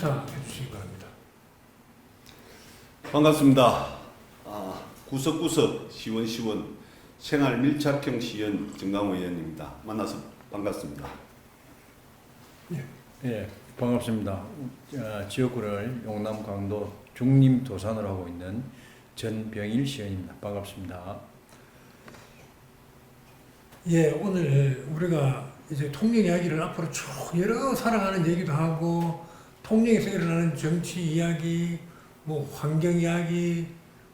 인사해 주시기 바랍니다. 반갑습니다. 구석구석 시원시원 생활 밀착형 시연 정강호 의원입니다. 만나서 반갑습니다. 예, 반갑습니다. 지역구를 용남 강도 중림 도산으로 하고 있는 전병일 시연입니다. 반갑습니다. 예, 오늘 우리가 이제 통영 이야기를 앞으로 쭉 여러 살아가는 얘기도 하고 통영에서 일어나는 정치 이야기, 뭐 환경 이야기,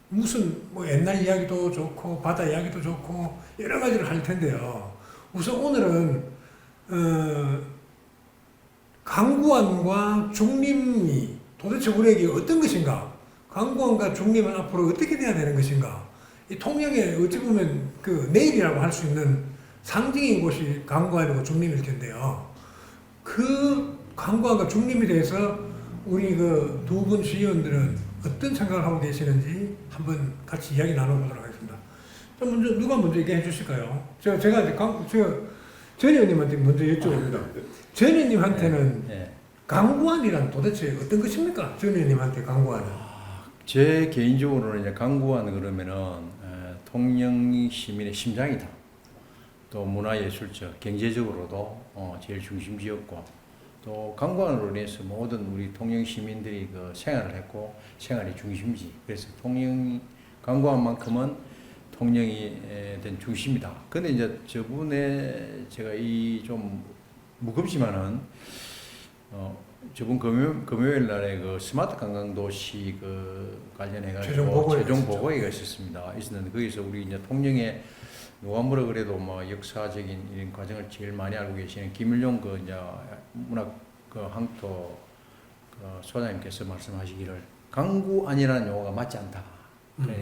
무슨 뭐 옛날 이야기도 좋고 바다 이야기도 좋고 여러 가지를 할 텐데요. 우선 오늘은 강구안과 중림이 도대체 우리에게 어떤 것인가? 강구안과 중림은 앞으로 어떻게 돼야 되는 것인가? 이 통영에 어찌 보면 그 내일이라고 할 수 있는 상징인 곳이 강구안이고 중림일 텐데요. 그 강구안과 중림에 대해서 우리 그 두 분 시의원들은 어떤 생각을 하고 계시는지 한번 같이 이야기 나눠보도록 하겠습니다. 먼저 누가 먼저 얘기해 주실까요? 제가 이제 전 의원님한테 먼저 여쭤봅니다. 전 의원님한테는 강구안이란 도대체 어떤 것입니까? 전 의원님한테 강구안은? 제 개인적으로는 이제 강구안 그러면은 통영 시민의 심장이다. 또 문화예술적, 경제적으로도 제일 중심지였고, 또 강구안으로 인해서 모든 우리 통영 시민들이 그 생활을 했고 생활의 중심지. 그래서 강구안만큼은 통영이 된 중심이다. 근데 이제 저번에 제가 이 좀 무겁지만은 저번 금요일 날에 그 스마트 관광도시 그 관련해가지고 최종 보고회가 있었는데 거기서 우리 이제 통영에 누가 뭐라 그래도 뭐 역사적인 이런 과정을 제일 많이 알고 계시는 김일용 그 이제 문학 그 항토 그 소장님께서 말씀하시기를 강구안이라는 용어가 맞지 않다.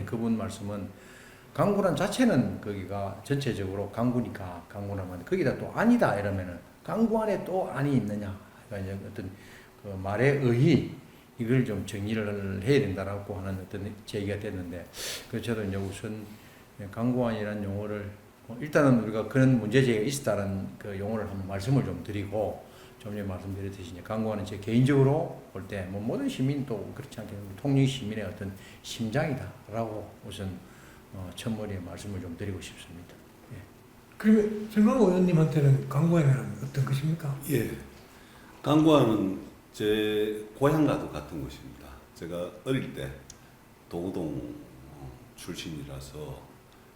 그분 말씀은 강구란 자체는 거기가 전체적으로 강구니까 강구라면 거기다 또 안이다 이러면은 강구안에 또 안이 있느냐. 그러니까 이제 어떤 그 말에 의의 이걸 좀 정리를 해야 된다라고 하는 어떤 제기가 됐는데 그래서 저도 이제 우선 강구안이라는 용어를 일단은 우리가 그런 문제제기가 있었다는 그 용어를 한번 말씀을 좀 드리고 좀 전에 말씀드렸듯이 이제 강구안은 제 개인적으로 볼 때 뭐 모든 시민도 그렇지 않게 통영 시민의 어떤 심장이다라고 우선 첫머리에 말씀을 좀 드리고 싶습니다. 예. 그러면 정강호 의원님한테는 강구안은 어떤 것입니까? 예, 강구안은 제 고향과도 같은 곳입니다. 제가 어릴 때 도구동 출신이라서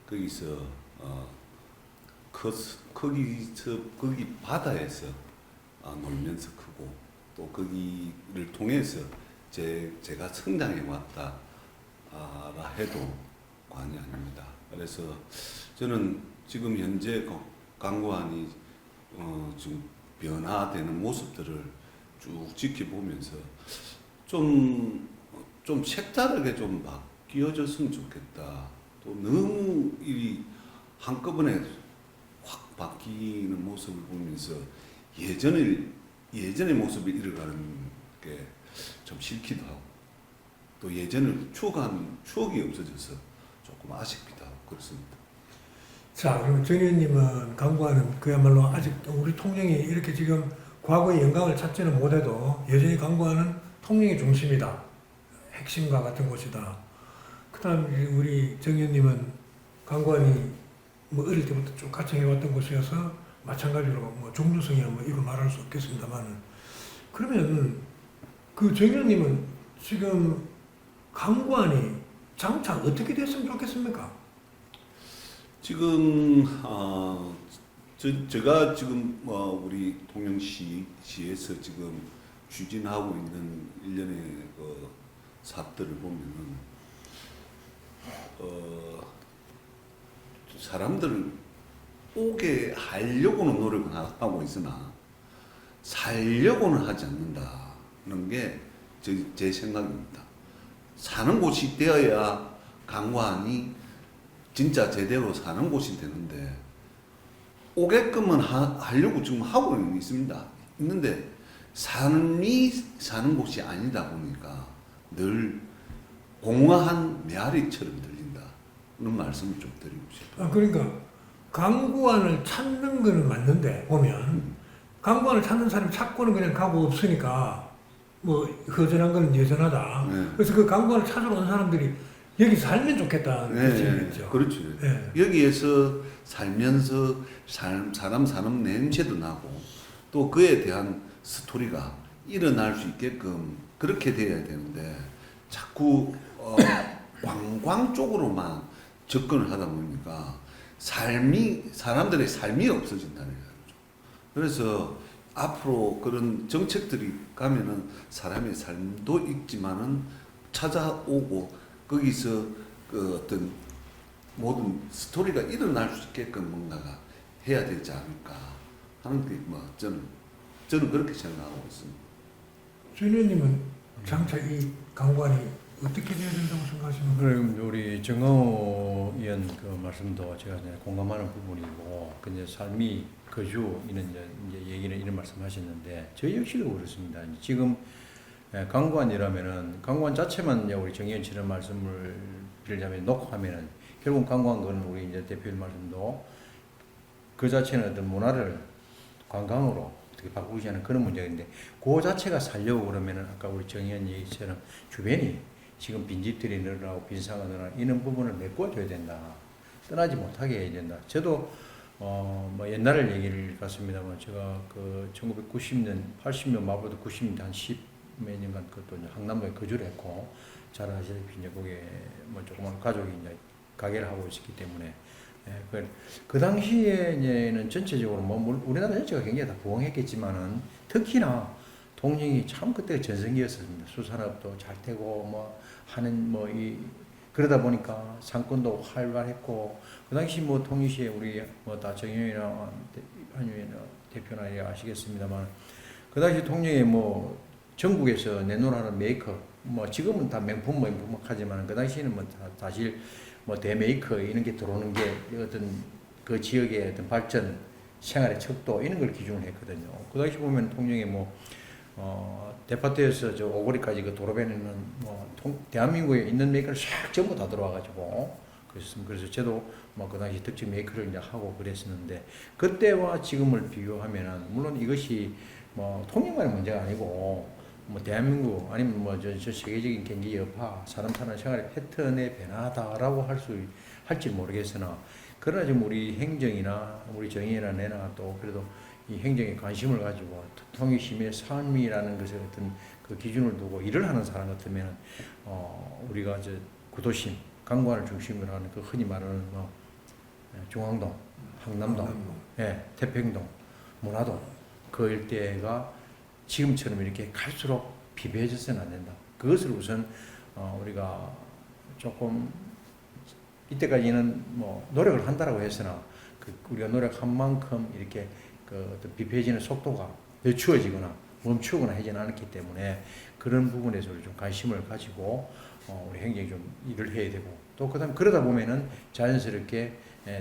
거기서 거기 바다에서 놀면서 크고 또 거기를 통해서 제가 성장해 왔다라 해도 과언이 아닙니다. 그래서 저는 지금 현재 강구안이 지금 변화되는 모습들을 쭉 지켜보면서 좀 색다르게 좀 바뀌어졌으면 좋겠다. 또 너무 이 한꺼번에 확 바뀌는 모습을 보면서 예전의 모습이 잃어가는 게 좀 싫기도 하고 또 예전을 추억한 추억이 없어져서 조금 아쉽기도 하고 그렇습니다. 자, 그럼 전 의원님은 강구안은 그야말로 아직 우리 통영이 이렇게 지금 과거의 영광을 찾지는 못해도 여전히 강구안은 통영의 중심이다. 핵심과 같은 곳이다. 그 다음 우리 정 의원님은 강구안이 뭐 어릴 때부터 쭉 같이 해왔던 곳이어서 마찬가지로 뭐 종주성이야 뭐 이거 말할 수 없겠습니다만 그러면 그 정 의원님은 지금 강구안이 장차 어떻게 됐으면 좋겠습니까? 지금 제가 지금 우리 통영시에서 지금 추진하고 있는 일련의 그 사업들을 보면은 사람들을 오게 하려고는 노력을 하고 있으나 살려고는 하지 않는다는 게 제 생각입니다. 사는 곳이 되어야 강구안이 진짜 제대로 사는 곳이 되는데 오게끔은 하려고 지금 하고 있습니다. 있는데 삶이 사는 곳이 아니다 보니까 늘 공허한 메아리처럼 들린다는 말씀을 좀 드리고 싶어요. 그러니까 강구안을 찾는 거는 맞는데 보면 강구안을 찾는 사람이 찾고는 그냥 가고 없으니까 뭐 허전한 건 여전하다. 네. 그래서 그 관광을 찾으러 온 사람들이 여기 살면 좋겠다는 네, 뜻이겠죠. 그렇죠. 네. 여기에서 살면서 사람 사는 냄새도 나고 또 그에 대한 스토리가 일어날 수 있게끔 그렇게 돼야 되는데 자꾸 관광 쪽으로만 접근을 하다 보니까 사람들의 삶이 없어진다는 거죠. 그래서 앞으로 그런 정책들이 가면은 사람의 삶도 있지만은 찾아오고 거기서 그 어떤 모든 스토리가 일어날 수 있게끔 뭔가가 해야 되지 않을까 하는 게 뭐 저는 그렇게 생각하고 있습니다. 준 의원님은 장차 이 관광이 어떻게 돼야 된다고 생각하시는 거예요? 그럼 우리 정강호 의원 그 말씀도 제가 이제 공감하는 부분이고, 그 이제 삶이 거주 이런 이제 얘기는 이런 말씀하셨는데 저희 역시도 그렇습니다. 지금 관광이라면은 관광 자체만 이제 우리 정 의원처럼 말씀을 드리자면 놓고 하면은 결국 관광은 우리 이제 대표님 말씀도 그 자체는 어떤 문화를 관광으로 어떻게 바꾸지 않은 그런 문제인데, 그 자체가 살려고 그러면은 아까 우리 정 의원 얘기처럼 주변이 지금 빈집들이 늘어나고 빈사가 늘어나고 이런 부분을 메꿔줘야 된다. 떠나지 못하게 해야 된다. 저도 뭐 옛날을 얘기를 같습니다만 제가 그 1990년, 80년 말부터 90년 한 10몇 년간 그것도 이제 항남도에 거주를 했고, 잘 아시다시피 이제 거기에 뭐 조그만 가족이 이제 가게를 하고 있었기 때문에 그 당시에는 전체적으로 뭐 우리나라 전체가 굉장히 다 부흥했겠지만은 특히나 통영이 참 그때 전성기였습니다. 수산업도 잘 되고 뭐 하는 뭐 그러다 보니까 상권도 활발했고, 그 당시 뭐 통영시에 우리 뭐 다 정영이나 한유이나 대표나 아시겠습니다만 그 당시 통영에 뭐 전국에서 내놓으라는 메이커 뭐 지금은 다 명품 하지만 그 당시에는 뭐 사실 뭐 대메이커 이런 게 들어오는 게 어떤 그 지역의 어떤 발전, 생활의 척도 이런 걸 기준으로 했거든요. 그 당시 보면 통영에 뭐 데파트에서 저 오거리까지 그 도로변에는 뭐 대한민국에 있는 메이커를 싹 전부 다 들어와가지고 그래서 저도 뭐 그 당시 특징 메이커를 이제 하고 그랬었는데, 그때와 지금을 비교하면은 물론 이것이 뭐 통영만의 문제가 아니고 뭐 대한민국 아니면 뭐 저 세계적인 경기 여파, 사람 사는 생활의 패턴의 변화다라고 할지 모르겠으나, 그러나 지금 우리 행정이나 우리 정의나 내나 또 그래도 이 행정에 관심을 가지고 통일시민의 삶이라는 것에 어떤 그 기준을 두고 일을 하는 사람 같으면 우리가 이제 구도심, 관광을 중심으로 하는 그 흔히 말하는 뭐 중앙동, 항남동, 태평동, 문화동 그 일대가 지금처럼 이렇게 갈수록 비배해져서는 안 된다. 그것을 우선 우리가 조금 이때까지는 뭐 노력을 한다라고 했으나 우리가 노력한 만큼 이렇게 그 비폐해지는 속도가 늦추어지거나 멈추거나 하지는 않았기 때문에 그런 부분에서 우리 좀 관심을 가지고 우리 행정이 좀 일을 해야 되고, 또 그다음 그러다 보면은 자연스럽게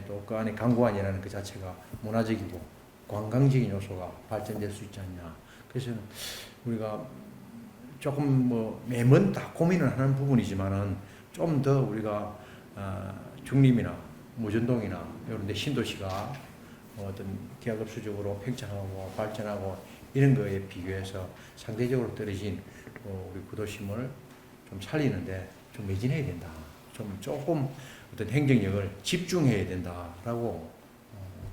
또 그 안에 관광이라는 그 자체가 문화적이고 관광적인 요소가 발전될 수 있지 않냐. 그래서 우리가 조금 뭐 매번 다 고민을 하는 부분이지만은 좀 더 우리가 중림이나 무전동이나 이런 데 신도시가 어떤 기하급수적으로 팽창하고 발전하고 이런 거에 비교해서 상대적으로 떨어진 우리 구도심을 좀 살리는데 좀 매진해야 된다. 조금 어떤 행정력을 집중해야 된다라고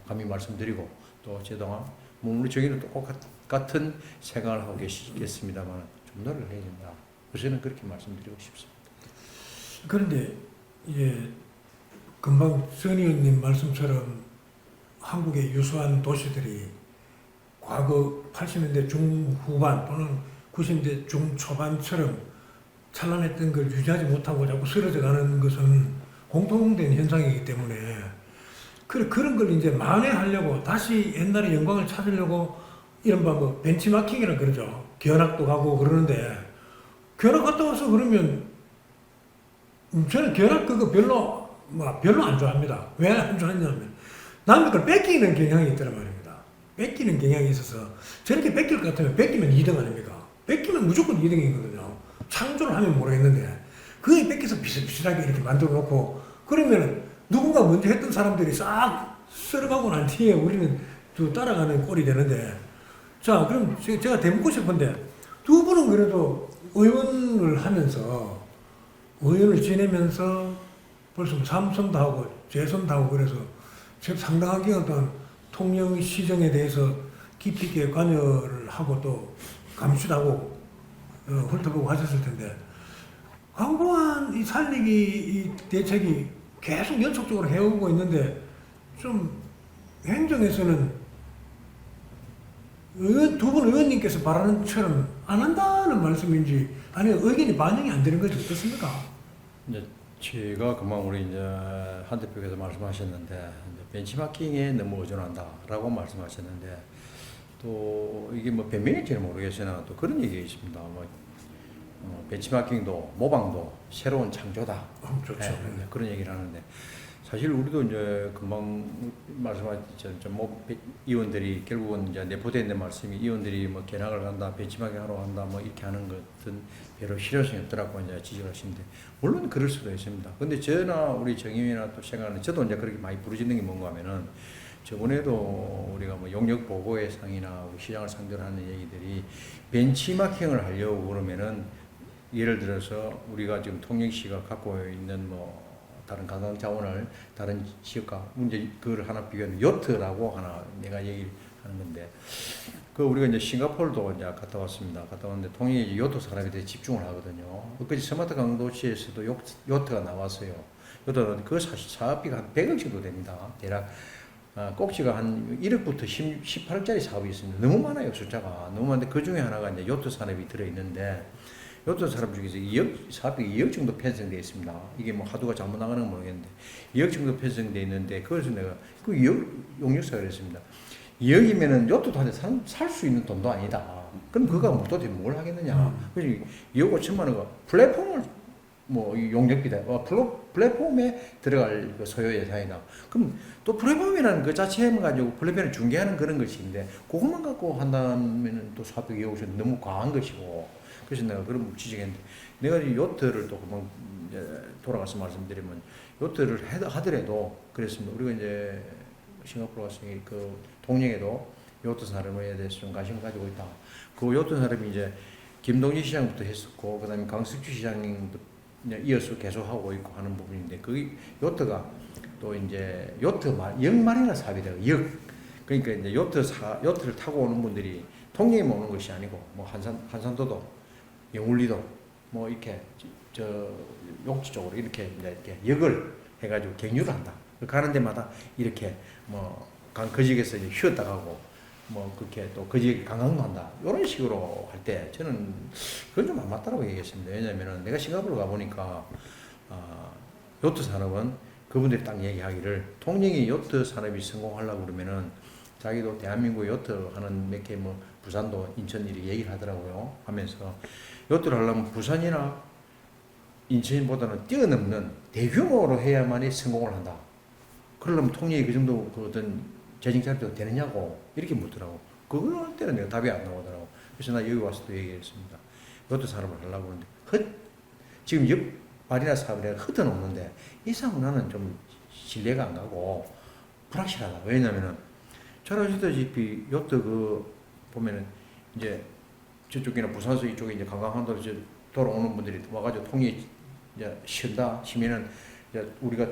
감히 말씀드리고, 또 제동안 우리 저기는 똑같은 생각을 하고 계시겠습니다만 좀 노력을 해야 된다. 저는 그렇게 말씀드리고 싶습니다. 그런데 금방 선 의원님 말씀처럼 한국의 유수한 도시들이 과거 80년대 중후반 또는 90년대 중초반처럼 찬란했던 걸 유지하지 못하고 자꾸 쓰러져 가는 것은 공통된 현상이기 때문에 그런 걸 이제 만회하려고 다시 옛날의 영광을 찾으려고 이른바 뭐 벤치마킹이라 그러죠. 견학도 가고 그러는데, 견학 갔다 와서 그러면 저는 견학 그거 별로 안 좋아합니다. 왜 안 좋아하냐면 남의 걸 뺏기는 경향이 있더란 말입니다. 뺏기는 경향이 있어서 저렇게 뺏길 것 같으면 뺏기면 2등 아닙니까? 뺏기면 무조건 2등이거든요. 창조를 하면 모르겠는데 그게 뺏겨서 비슷비슷하게 이렇게 만들어 놓고 그러면 누군가 먼저 했던 사람들이 싹 쓸어가고 난 뒤에 우리는 또 따라가는 꼴이 되는데, 자 그럼 제가 대묻고 싶은데 두 분은 그래도 의원을 하면서 의원을 지내면서 벌써 3선도 하고 재선도 하고 그래서 지금 상당하게 어떤 통영 시정에 대해서 깊이 있게 관여를 하고 또 감시도 하고 훑어보고 하셨을 텐데 광고한 이 살리기 이 대책이 계속 연속적으로 해오고 있는데 좀 행정에서는 두 분 의원님께서 바라는 것처럼 안 한다는 말씀인지 아니면 의견이 반영이 안 되는 건지 어떻습니까? 이제 제가 금방 우리 이제 한 대표께서 말씀하셨는데 이제 벤치마킹에 너무 의존한다라고 말씀하셨는데 또 이게 뭐 변명일지는 모르겠으나 또 그런 얘기가 있습니다. 뭐 벤치마킹도 모방도 새로운 창조다. 좋죠. 네, 그런 얘기를 하는데 사실 우리도 이제 금방 말씀하셨죠. 의원들이 결국은 이제 내포된 말씀이 의원들이 뭐 견학을 간다, 벤치마킹 하러 간다, 뭐 이렇게 하는 것은 별로 실효성이 없더라고 이제 지적을 하시는데 물론 그럴 수도 있습니다. 근데 저나 우리 정의위나 또 생각하는 저도 이제 그렇게 많이 부르짖는 게 뭔가 하면은 저번에도 우리가 뭐 용역 보고 예상이나 시장을 상대로 하는 얘기들이 벤치마킹을 하려고 그러면은 예를 들어서 우리가 지금 통영시가 갖고 있는 뭐 다른 관광 자원을 다른 지역과 문제 그걸 하나 비교하면 요트라고 하나 내가 얘기를 하는 건데 그 우리가 이제 싱가포르도 이제 갔다 왔습니다. 갔다 왔는데 통영에 이제 요트 산업에 대해 집중을 하거든요. 그 스마트 강도시에서도 요트가 나왔어요. 요트는 그 사실 사업비가 한 100억 정도 됩니다. 대략 꼭지가 한 1억부터 18억짜리 사업이 있습니다. 너무 많아요, 숫자가. 너무 많은데 그 중에 하나가 이제 요트 산업이 들어있는데, 요트 산업 중에서 2억, 사업이 2억 정도 편성되어 있습니다. 이게 뭐 하도가 잘못 나가는 건 모르겠는데, 2억 정도 편성되어 있는데, 그래서 내가 그 2억 용역사를 했습니다. 2억이면은 요트도 한 대 살 수 있는 돈도 아니다. 그럼 그가 뭐 도대체 뭘 하겠느냐. 그래서 2억 5천만 원가 플랫폼을 뭐 용역비다. 플랫폼에 들어갈 그 소요 예산이다. 그럼 또 플랫폼이라는 그 자체만 가지고 플랫폼을 중개하는 그런 것인데 그것만 갖고 한다면은 또 사업비 2억 너무 과한 것이고. 그래서 내가 그런 지적했는데 내가 이 요트를 또 금방 이제 돌아가서 말씀드리면 요트를 하더라도 그랬습니다. 우리가 이제 싱가포르 갔으니 그 통영에도 요트 산업에 대해서 좀 관심을 가지고 있다. 그 요트 산업이 이제 김동진 시장부터 했었고 그다음에 강석주 시장도 이어서 계속 하고 있고 하는 부분인데 그 요트가 또 이제 역마리나 사업이 돼요. 그러니까 이제 요트를 타고 오는 분들이 통영에 오는 것이 아니고 뭐 한산도도 영울리도 뭐 이렇게 저 욕지 쪽으로 이렇게 역을 해가지고 경유를 한다. 가는 데마다 이렇게 뭐 그 지역에서 이제 쉬었다 가고 뭐 그렇게 또 그 지역에 관광도 한다. 이런 식으로 할 때 저는 그건 좀 안 맞다고 얘기했습니다. 왜냐면은 내가 싱가포르 가보니까 요트 산업은 그분들이 딱 얘기하기를 통영이 요트 산업이 성공하려고 그러면은 자기도 대한민국 요트 하는 몇 개 뭐 부산도 인천 이렇게 얘기를 하더라고요. 하면서 요트를 하려면 부산이나 인천보다는 뛰어넘는 대규모로 해야만이 성공을 한다. 그러려면 통영이 그 정도 그 어떤 재정 자료도 되느냐고 이렇게 묻더라고. 그거 때는 내가 답이 안 나오더라고. 그래서 나 여기 와서 또 얘기했습니다. 요트 산업을 하려고 하는데 지금 옆 마리나 사업을 내가 흩어놓는데 이상은 나는 좀 신뢰가 안 가고 불확실하다. 왜냐면은 잘 아시다시피 요트 그 보면은 이제 저쪽이나 부산서 이쪽에 이제 관광한다고 이제 돌아오는 분들이 와가지고 통영에 이제 쉰다 쉬면은 이제 우리가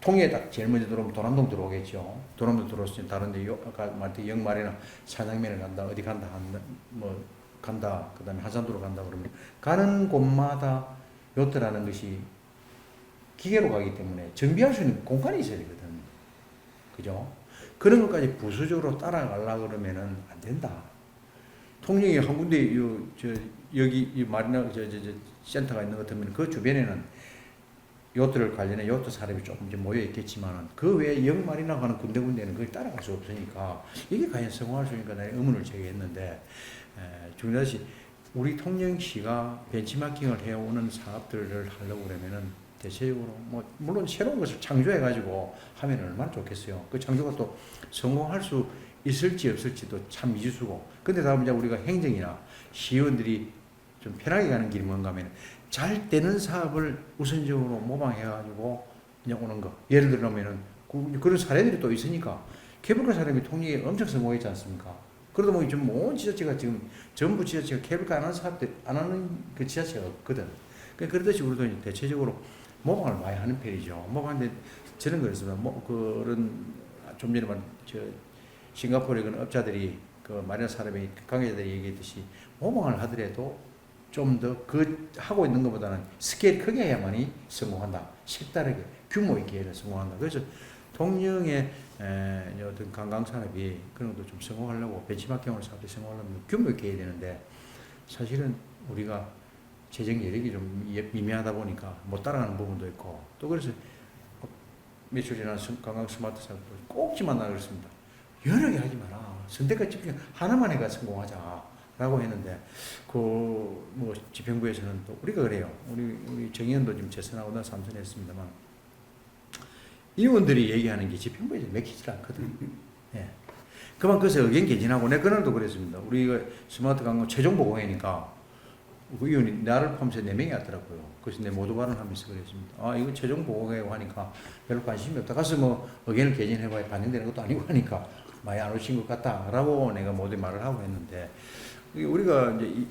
통영에 딱 제일 먼저 들어오면 도남동 들어오겠죠. 도남동 들어오면 다른데 아까 말했던 영마리나 산양면을 간다 어디 간다 뭐 간다 그다음에 한산도로 간다 그러면 가는 곳마다 요트라는 것이 기계로 가기 때문에 정비할 수 있는 공간이 있어야 되거든. 그죠? 그런 것까지 부수적으로 따라가려고 그러면은 안 된다. 통영이 한 군데 여기 이 마리나 센터가 있는 것 같으면 그 주변에는 요트를 관련해 요트 사람이 조금 이제 모여 있겠지만 그 외에 영마리나 가는 군데군데는 거기 따라갈 수 없으니까 이게 과연 성공할 수 있는가 나는 의문을 제기했는데 중요하시 우리 통영시가 벤치마킹을 해오는 사업들을 하려고 그러면은 대체적으로 뭐 물론 새로운 것을 창조해 가지고 하면 얼마나 좋겠어요. 그 창조가 또 성공할 수 있을지 없을지도 참 미지수고. 근데 다음 이제 우리가 행정이나 시의원들이 좀 편하게 가는 길이 뭔가 하면 잘 되는 사업을 우선적으로 모방해 가지고 그냥 오는 거. 예를 들면은 그런 사례들이 또 있으니까 케이블카 사람이 통영에 엄청 성공했지 않습니까? 그러다 보니 지금 온 지자체가 지금 전부 지자체가 케이블카 안 하는 사업들 안 하는 그 지자체가 없거든. 그러듯이 우리도 이제 대체적으로 모방을 많이 하는 편이죠. 모방하는데 저는 그렇습니다. 뭐 그런 좀 전에 말한 저 싱가포르의 그런 업자들이 그 마리나 산업의 관계자들이 얘기했듯이 모방을 하더라도 좀 더 그 하고 있는 것보다는 스케일 크게 해야만이 성공한다. 색다르게 규모 있게 해야 성공한다. 그래서 통영의 어떤 관광 산업이 그런 것도 좀 성공하려고 벤치마킹으로 사업이 성공하려면 규모 있게 해야 되는데 사실은 우리가 재정 여력이 좀 미미하다 보니까 못 따라가는 부분도 있고 또 그래서 며칠 전에 관광 스마트 사업도 꼭지만 나 그랬습니다. 여러 개 하지 마라. 선택과 집중 하나만 해가 성공하자라고 했는데 그 뭐 집행부에서는 또 우리가 그래요. 우리 정의원도 지금 재선하고 나 삼선했습니다만 의원들이 얘기하는 게 집행부에 맥히질 않거든. 예. 그만 그래서 의견 개진하고 내 그날도 그랬습니다. 우리가 스마트 관광 최종 보고회니까 그 의원이 나를 포함해서 4명이 왔더라고요. 그래서 내 모두 발언하면서 그랬습니다. 아 이거 최종 보고회고 하니까 별로 관심이 없다. 가서 뭐 의견을 개진해봐야 반영되는 것도 아니고 하니까 많이 안 오신 것 같다라고 내가 모두 말을 하고 했는데 우리가 이제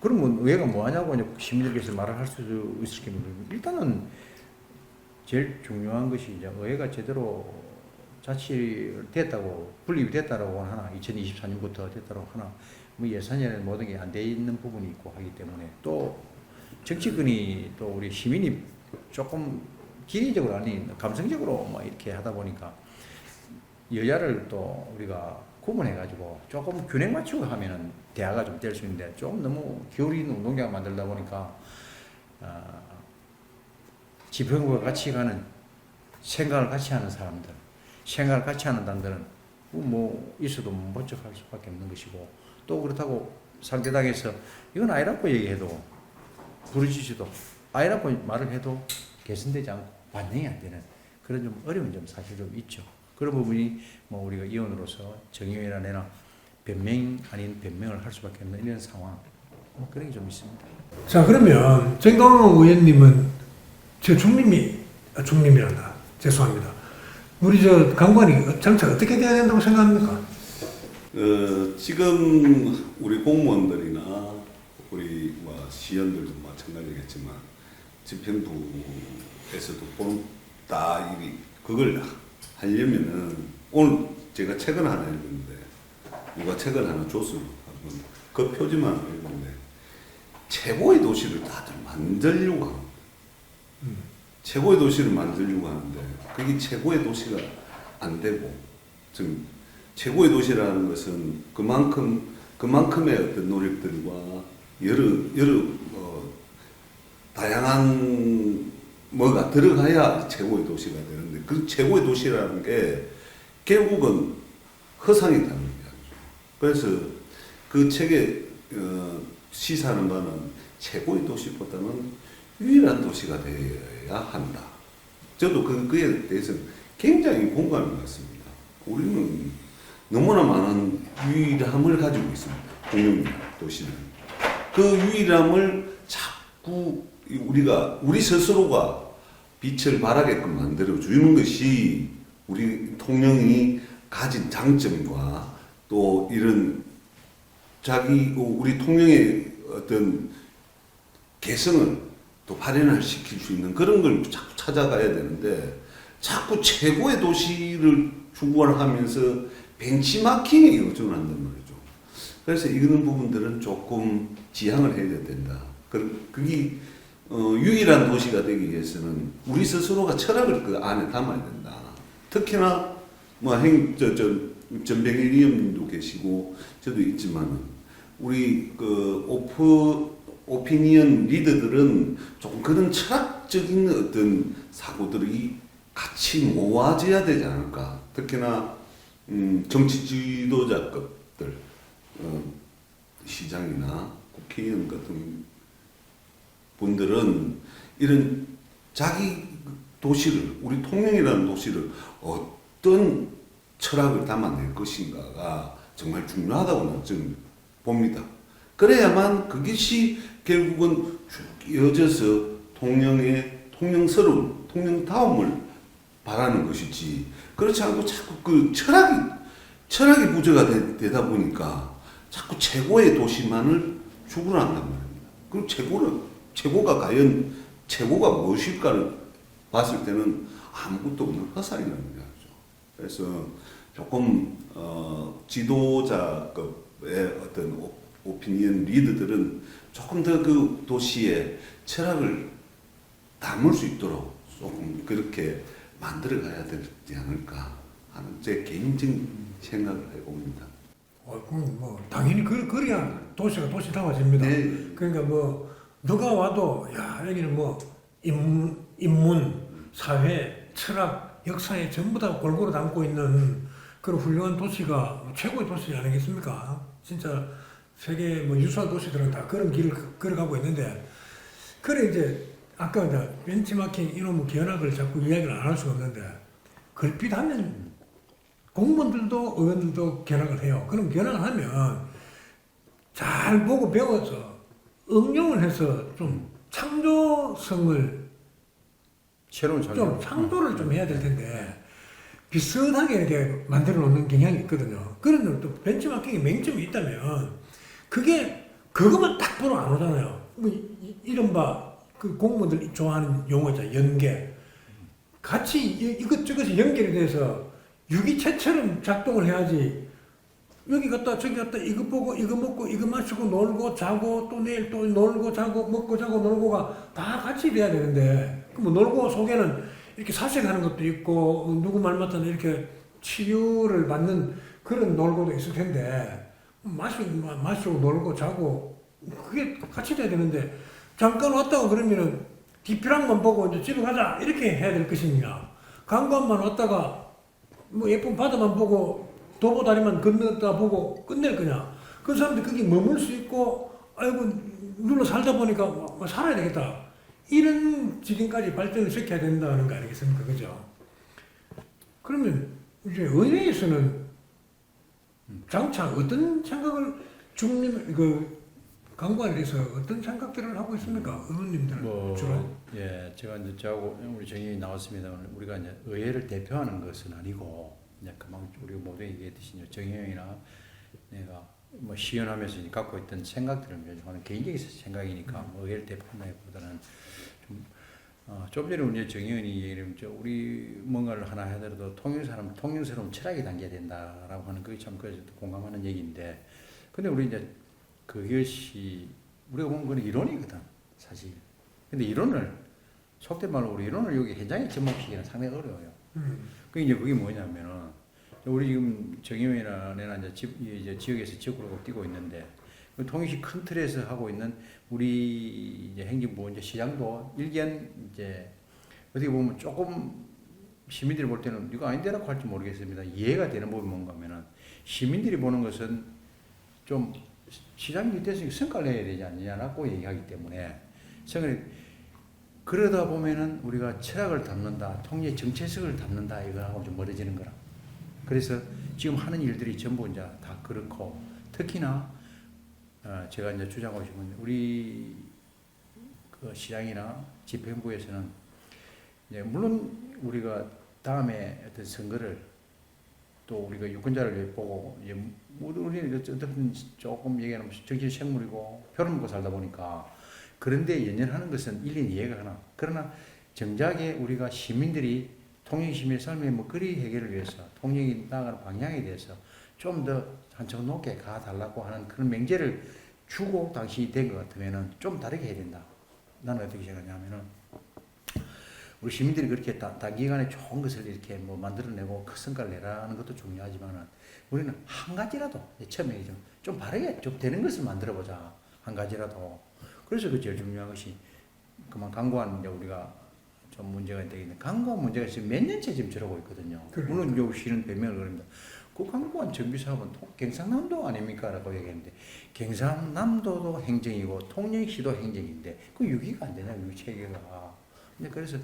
그러면 의회가 뭐 하냐고 이제 시민들께서 말을 할 수 있을 게 일단은 제일 중요한 것이 이제 의회가 제대로 자치됐다고 분립이 됐다라고 하나 2024년부터 됐다고 하나 뭐 예산이나 모든 게 안 돼 있는 부분이 있고 하기 때문에 또 정치권이 또 우리 시민이 조금 기계적으로 아니 감성적으로 뭐 이렇게 하다 보니까 여야를 또 우리가 구분해가지고 조금 균형 맞추고 하면은 대화가 좀 될 수 있는데 좀 너무 기울인 운동장을 만들다 보니까 지평과 같이 가는 생각을 같이 하는 사람들, 생각을 같이 하는 당들은 뭐 있어도 번쩍할 수밖에 없는 것이고 또 그렇다고 상대당에서 이건 아니라고 얘기해도 부르짖어도 아니라고 말을 해도 개선되지 않고 반영이 안 되는 그런 좀 어려운 점 사실 좀 있죠. 그런 부분이 뭐 우리가 의원으로서 정의회나 내나 변명 아닌 변명을 할 수밖에 없는 이런 상황 뭐 그런 게 좀 있습니다. 자 그러면 정동영 의원님은 저 중림이란다. 죄송합니다. 우리 저 관관이 정책 어떻게 돼야 된다고 생각합니까? 지금 우리 공무원들이나 우리 뭐 시연들도 마찬가지겠지만 집행부에서도 본다 이 그걸 하려면은 오늘 제가 책을 하나 읽었는데 누가 책을 하나 줬어요. 그 표지만 읽었는데 최고의 도시를 다들 만들려고 합니다. 최고의 도시를 만들려고 하는데 그게 최고의 도시가 안 되고 지금 최고의 도시라는 것은 그만큼의 어떤 노력들과 여러 다양한 뭐가 들어가야 최고의 도시가 되는데 그 최고의 도시라는 게 결국은 허상이 되는 거죠. 그래서 그 책에 시사하는 바는 최고의 도시보다는 유일한 도시가 되어야 한다. 저도 그에 대해서 굉장히 공감을 갖습니다. 우리는 너무나 많은 유일함을 가지고 있습니다. 공룡 도시는. 그 유일함을 자꾸 우리 스스로가 빛을 발하게끔 만들어주는 것이 우리 통영이 가진 장점과 또 이런 우리 통영의 어떤 개성을 또 발현을 시킬 수 있는 그런 걸 자꾸 찾아가야 되는데 자꾸 최고의 도시를 추구를 하면서 벤치마킹에 의존한단 말이죠. 그래서 이런 부분들은 조금 지양을 해야 된다. 그게 유일한 도시가 되기 위해서는 우리 스스로가 철학을 그 안에 담아야 된다. 특히나 뭐 전병일 위원님도 계시고 저도 있지만은 우리 그 오피니언 리더들은 조금 그런 철학적인 어떤 사고들이 같이 모아져야 되지 않을까. 특히나 정치 지도자급들 시장이나 국회의원 같은 분들은 이런 자기 도시를 우리 통영이라는 도시를 어떤 철학을 담아낼 것인가가 정말 중요하다고 저는 봅니다. 그래야만 그것이 결국은 쭉 이어져서 통영스러운 통영다움을 바라는 것이지 그렇지 않고 자꾸 그 철학이 철학이 부재가 되다 보니까 자꾸 최고의 도시만을 추구한단 말입니다. 그럼 최고가 과연 최고가 무엇일까를 봤을 때는 아무것도 없는 허상이라는 거죠. 그래서 조금 지도자급의 어떤 오피니언 리더들은 조금 더 그 도시의 철학을 담을 수 있도록 조금 그렇게 만들어 가야 되지 않을까 하는 제 개인적인 생각을 해봅니다. 그럼 뭐 당연히 그래야 도시가 도시다워집니다. 네. 그러니까 뭐 누가 와도 야 여기는 뭐 인문, 사회, 철학, 역사에 전부 다 골고루 담고 있는 그런 훌륭한 도시가 최고의 도시 아니겠습니까? 진짜 세계 뭐 유수한 도시들은 다 그런 길을 걸어가고 있는데 그래 이제 아까 이제 벤치마킹 이놈의 견학을 자꾸 이야기를 안 할 수가 없는데 걸핏하면 공무원들도 의원들도 견학을 해요. 그럼 견학을 하면 잘 보고 배워서 응용을 해서 좀 창조성을 새로운 좀 창조를 좀 해야 될 텐데 비슷하게 이렇게 만들어 놓는 경향이 있거든요. 그런 또 벤치마킹에 맹점이 있다면 그것만 딱 보러 안 오잖아요. 뭐 이른바 그 공무원들 좋아하는 용어죠. 연계. 같이 이것저것이 연결이 돼서 유기체처럼 작동을 해야지. 여기 갔다 저기 갔다 이거 보고 이거 먹고 이거 마시고 놀고 자고 또 내일 또 놀고 자고 먹고 자고 놀고가 다 같이 돼야 되는데 뭐 놀고 속에는 이렇게 사색하는 것도 있고 누구 말 맞다는 이렇게 치유를 받는 그런 놀고도 있을 텐데 마시고 놀고 자고 그게 같이 돼야 되는데 잠깐 왔다고 그러면은 디피랑만 보고 이제 집에 가자 이렇게 해야 될 것이냐 관광만 왔다가 뭐 예쁜 바다만 보고 도보다리만 건너다 보고 끝낼 거냐 그 사람들 거기 머물 수 있고 아이고 눌러 살다 보니까 뭐 살아야 되겠다 이런 지경까지 발전을 시켜야 된다는 거 아니겠습니까 그죠? 그러면 이제 의회에서는 장차 어떤 생각을 중림 관광에 대해서 어떤 생각들을 하고 있습니까? 의원님들은 주로? 예, 제가 이제 저하고 우리 정의원이 나왔습니다. 우리가 이제 의회를 대표하는 것은 아니고 이제 그만 우리 모두 얘기했듯이 정의원이나 내가 뭐 시연하면서 갖고 있던 생각들을 하는 개인적인 생각이니까 뭐 의회를 대표한다기보다는 좀 전에 우리 정의원이 얘기하면 우리 뭔가를 하나 하더라도 통일스러운 철학이 담겨야 된다라고 하는 그게 참 공감하는 얘기인데, 근데 우리 이제 그것이 우리가 보면 그건 이론이거든 사실. 근데 이론을 속된 말로 우리 이론을 여기 현장에 접목시키기는 상당히 어려워요. 그게 뭐냐면은 우리 지금 정의원이나 내가 이제 지역에서 지역구로 뛰고 있는데 통일시 큰 틀에서 하고 있는 우리 이제 행정부 이제 시장도 일견 이제 어떻게 보면 조금 시민들이 볼 때는 이거 아닌데라고 할지 모르겠습니다. 이해가 되는 부분이 뭔가 하면은 시민들이 보는 것은 좀 시장이 됐으니까 성과를 내야 되지 않느냐라고 얘기하기 때문에 그러다 보면은 우리가 철학을 담는다, 통일 정체성을 담는다 이거하고 좀 멀어지는 거라. 그래서 지금 하는 일들이 전부 이제 다 그렇고 특히나 제가 이제 주장하고 싶은 건 우리 그 시장이나 집행부에서는 이제 물론 우리가 다음에 어떤 선거를 또 우리가 유권자를 보고 이제 우리는 어떻든 조금 얘기하면 정치 생물이고 표를 먹고 살다 보니까 그런데 연연하는 것은 일리 이해가 가나. 그러나 정작에 우리가 시민들이 통일 시민의 삶의 먹거리 해결을 위해서 통일이 나아가는 방향에 대해서 좀 더 한층 높게 가달라고 하는 그런 맹제를 주고 당시 된 것 같으면은 좀 다르게 해야 된다. 나는 어떻게 생각하냐면은 우리 시민들이 그렇게 단기간에 좋은 것을 이렇게 뭐 만들어내고 큰 성과를 내라는 것도 중요하지만은 우리는 한 가지라도 처음에 좀 바르게 좀 되는 것을 만들어보자. 한 가지라도. 그래서 그 제일 중요한 것이 그만 강구한 이제 우리가 좀 문제가 되겠는데 강구한 문제가 지금 몇 년째 지금 저러고 있거든요. 물론 이제 우리는 변명을 그럽니다. 그 강구한 정비 사업은 경상남도 아닙니까? 라고 얘기했는데 경상남도도 행정이고 통영시도 행정인데 그 유기가 안 되냐 유체계가. 근데 그래서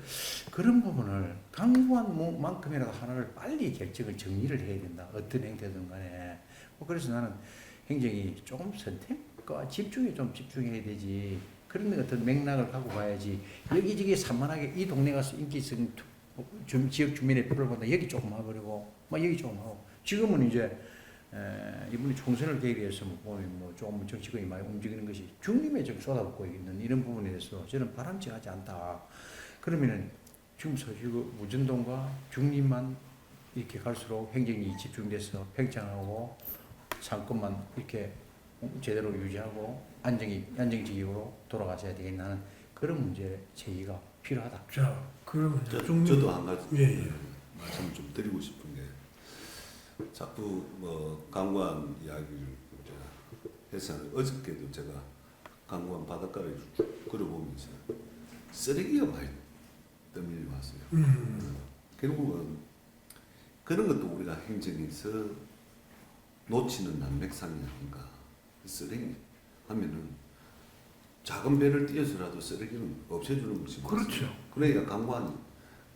그런 부분을 강구한 만큼이라도 하나를 빨리 결정을 정리를 해야 된다. 어떤 행태든 간에. 그래서 나는 행정이 조금 선택과 집중에 좀 집중해야 되지. 그런 어떤 맥락을 갖고 가야지. 여기저기 산만하게 이 동네 가서 인기성 지역 주민의 표를 본다. 여기 조금 하고 그리고 막 여기 조금 하고. 지금은 이제 이분이 총선을 계기로 해서 좀 정치권이 많이 움직이는 것이 중림에 좀 쏟아붓고 있는 이런 부분에 대해서 저는 바람직하지 않다. 그러면은 지금 서지구 무전동과 중림만 이렇게 갈수록 행정이 집중돼서 팽창하고 상권만 이렇게 제대로 유지하고 안정지역으로 돌아가셔야 되겠다는 그런 문제 제기가 필요하다. 자, 그러면 저도 한 가지 예. 말씀 좀 드리고 싶은 게 자꾸 강관 이야기를 이제 해서 어저께도 제가 강관 바닷가를 쭉 걸어보면서 쓰레기가 많이 떠밀려 왔어요. 결국은 그런 것도 우리가 행정에서 놓치는 난맥상이 아닌가. 쓰레기 하면은 작은 배를 띄어서라도 쓰레기는 없애주는 것이 그렇죠. 그러니까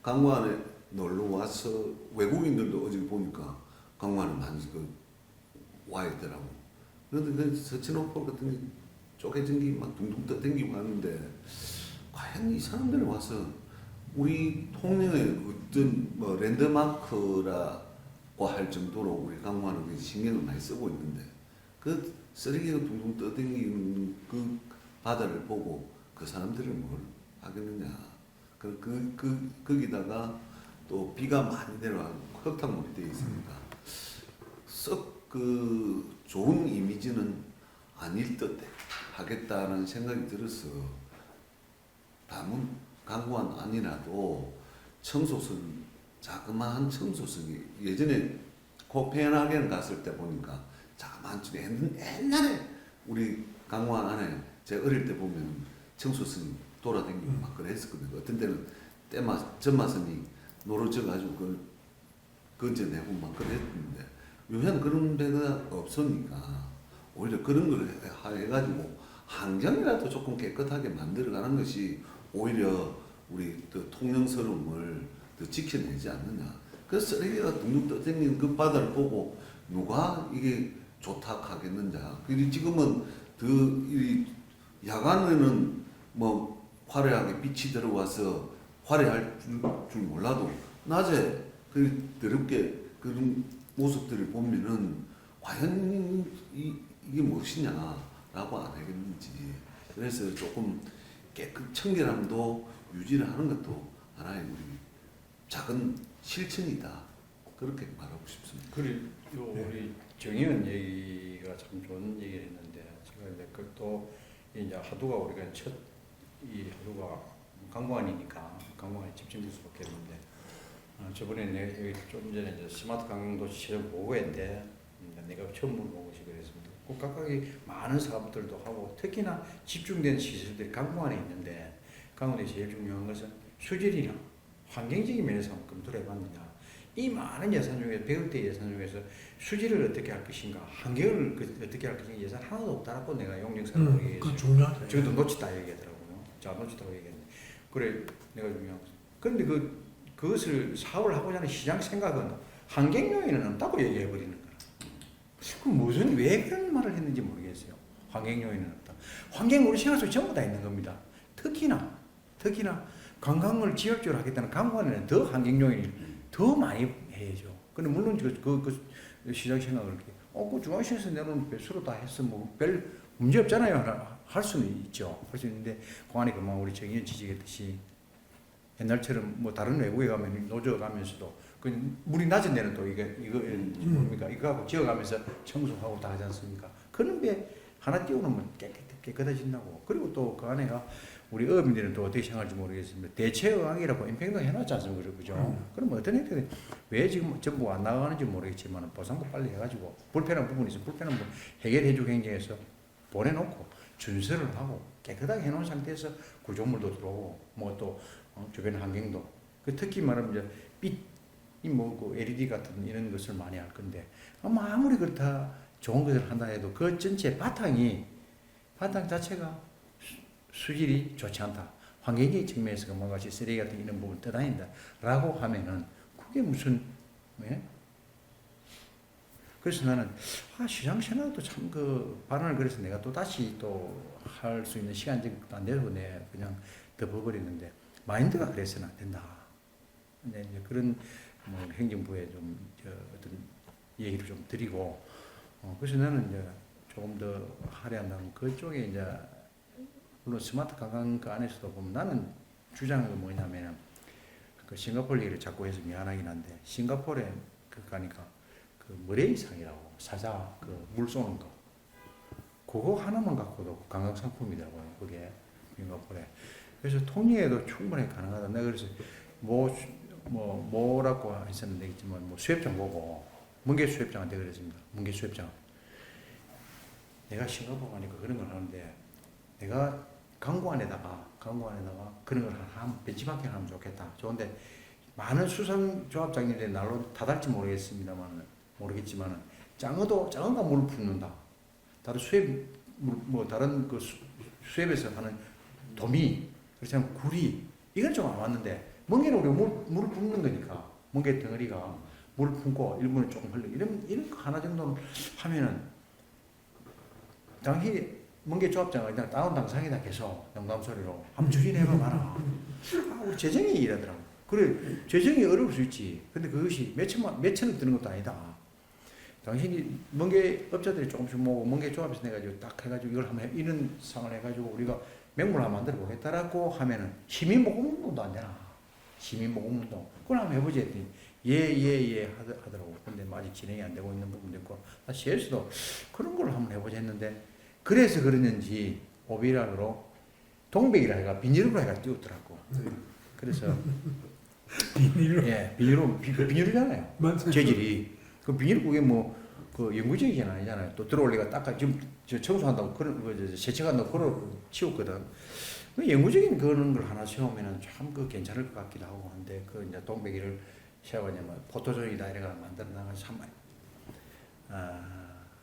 강관에 놀러 와서 외국인들도 어제 보니까 강관에 많이 와 있더라고. 그런데 그 서천옥골 같은 게 쪼개진 게 막 둥둥 떠댕기고 하는데 과연 이 사람들이 와서 우리 통영의 어떤 랜드마크라고 할 정도로 우리 강관은 신경을 많이 쓰고 있는데 그 쓰레기가 둥둥 떠댕기는 그 바다를 보고 그 사람들은 뭘 하겠느냐. 거기다가 또 비가 많이 내려가고 흙탕물이 되어 있으니까 썩 좋은 이미지는 아닐 듯 하겠다는 생각이 들어서 다문 강관 아니라도 청소선 자그마한 청소선이 예전에 코펜하겐 갔을 때 보니까 자그마한 옛날에 우리 강관 안에 제가 어릴 때 보면 청소선이 돌아다니고 막 그랬었거든요. 어떤 때는 전마선이 노려져가지고 건져내고 막 그랬는데 요새는 그런 데가 없으니까 오히려 그런 걸 해가지고 환경이라도 조금 깨끗하게 만들어가는 것이 오히려 우리 통영스러움을 더 지켜내지 않느냐. 그 쓰레기가 둥둥 떠다니는 그 바다를 보고 누가 이게 좋다 하겠느냐. 그리고 지금은 이 야간에는 화려하게 빛이 들어와서 화려할 줄 몰라도 낮에 더럽게 그런 모습들을 보면은 과연 이게 무엇이냐라고 안 하겠는지. 그래서 조금 청결함도 유지를 하는 것도 하나의 우리 작은 실천이다. 그렇게 말하고 싶습니다. 그리고 우리 정의원 얘기가 참 좋은 얘기를 했는데 제가 이제 그또 이제 하도가 우리가 이 하도가 강관이니까 강관에 집중될 수밖에 없는데 저번에 내가 좀 전에 이제 스마트 관광도시 최종 보고회인데 내가 처음 물어본 것이 그랬습니다. 그 각각의 많은 사업들도 하고 특히나 집중된 시설들이 강관에 있는데 강원에 제일 중요한 것은 수질이나 환경적인 면에서 한번 검토를 해봤느냐. 이 많은 예산 중에 100억대 예산 중에서 수질을 어떻게 할 것인가, 환경을 어떻게 할 것인가 예산 하나도 없다라고 내가 용역사로 얘기했어요. 그 중요하다. 저도 놓쳤다 얘기하더라고요. 자, 놓쳤다고 얘기했는데 그래 내가 중요한 거. 그런데 그것을 사업을 하고자 하는 시장 생각은 환경 요인은 없다고 얘기해 버리는 거야. 그럼 왜 그런 말을 했는지 모르겠어요. 환경 요인은 없다. 환경 우리 생활 속에 전부 다 있는 겁니다. 특히나 관광을 지역적으로 하겠다는 관광에는 더 환경 요인이 더 많이 해야죠. 근데 물론 그 시장 생각을 이렇게 그 중앙시에서 내놓은 배수로 다 했어 별 문제 없잖아요. 할 수는 있죠. 할 수 있는데 공안이 그만 우리 정의원 지적했듯이 옛날처럼 다른 외국에 가면 노조 가면서도 물이 낮은 데는 또 이거 뭡니까 이거 하고 지어가면서 청소하고 다 하지 않습니까? 그런 배 하나 띄워놓으면 깨끗해진다고. 그리고 또 그 안에가 우리 어민들은 또 어떻게 생각할지 모르겠습니다. 대체어항이라고 임평동 해놨지 않습니까? 그죠? 그럼 어떤 형태는 왜 지금 전부 안 나가는지 모르겠지만 보상도 빨리 해가지고 불편한 부분이 있으면 불편한 부분 해결해주고 행정해서 보내놓고 준설을 하고 깨끗하게 해놓은 상태에서 구조물도 들어오고 또 주변 환경도 특히 말하면 이제 빛 LED 같은 이런 것을 많이 할 건데 아무리 그렇다 좋은 것을 한다 해도 그 전체 바탕 자체가 수질이 좋지 않다. 환경적 측면에서 뭔가 쓰레기 같은 이런 부분 떠다닌다. 라고 하면은 그게 무슨, 그래서 나는, 시장 생각도 참 발언을 그래서 내가 또 다시 또 할 수 있는 시간적도 안 되고 그냥 덮어버리는데, 마인드가 그래서는 안 된다. 근데 이제 그런 행정부에 좀 어떤 얘기를 좀 드리고, 그래서 나는 이제 조금 더 할애한다면 그쪽에 이제 물론 스마트 관광 그 안에서도 보면 나는 주장은 뭐냐면은 그 싱가포르 얘기를 자꾸 해서 미안하긴 한데 싱가포르에 그 가니까 그 머레이상이라고 사자 그 물 쏘는 거 그거 하나만 갖고도 관광 상품이더라고요 그게 싱가포르에. 그래서 통영에도 충분히 가능하다. 내가 그래서 뭐라고 했었는데 있지만 뭐 수협장 보고 문계 수협장한테 그랬습니다. 문계 수협장. 내가 싱가포르 가니까 그런 걸 하는데 내가 강구안에다가 그런 걸 한 벤치마킹 하면 좋겠다. 좋은데 많은 수산조합장님들이 날로 다 달지 모르겠지만 장어가 물을 붓는다. 다른 수협 뭐 다른 그 수협에서 하는 도미 그렇지만 구리 이건 좀 안 왔는데 멍게는 우리가 물을 붓는 거니까 멍게 덩어리가 물을 품고 일부는 조금 흘리고 이런 거 하나 정도는 하면은 당시 멍게 조합장은 그냥 다운 당상이다 계속 농담 소리로 한번 추진해봐 봐라. 우리 재정이 이러더라고. 그래 재정이 어려울 수 있지. 근데 그것이 몇 천원 드는 것도 아니다. 당신이 멍게 업자들이 조금씩 모으고 멍게 조합에서 내가지고 딱 해가지고 이걸 한번 이런 상을 해가지고 우리가 맹물 한번 만들어 보겠다라고 하면은 시민보건운동도 안 되나? 시민보건운동 그걸 한번 해보지 했더니 예 하더라고. 근데 뭐 아직 진행이 안 되고 있는 부분도 있고 나 시에서도 그런 걸 한번 해보자 했는데 그래서 그러는지 오비락으로 동백이라 해가 비닐로 해가 띄웠더라고. 그래서 비닐로. 예 비닐이잖아요. 맞아요. 재질이 그 비닐 그게 뭐 그 영구적인 아니잖아요. 또 들어올리가 닦아 지금 저 청소한다고 그런 거 세척한다고 그걸 치웠거든. 그 영구적인 그런 걸 하나 세우면은 참 그 괜찮을 것 같기도 하고 한데 그 이제 동백이를 세워냐면 포토존이다 이래가 만들어 나가 참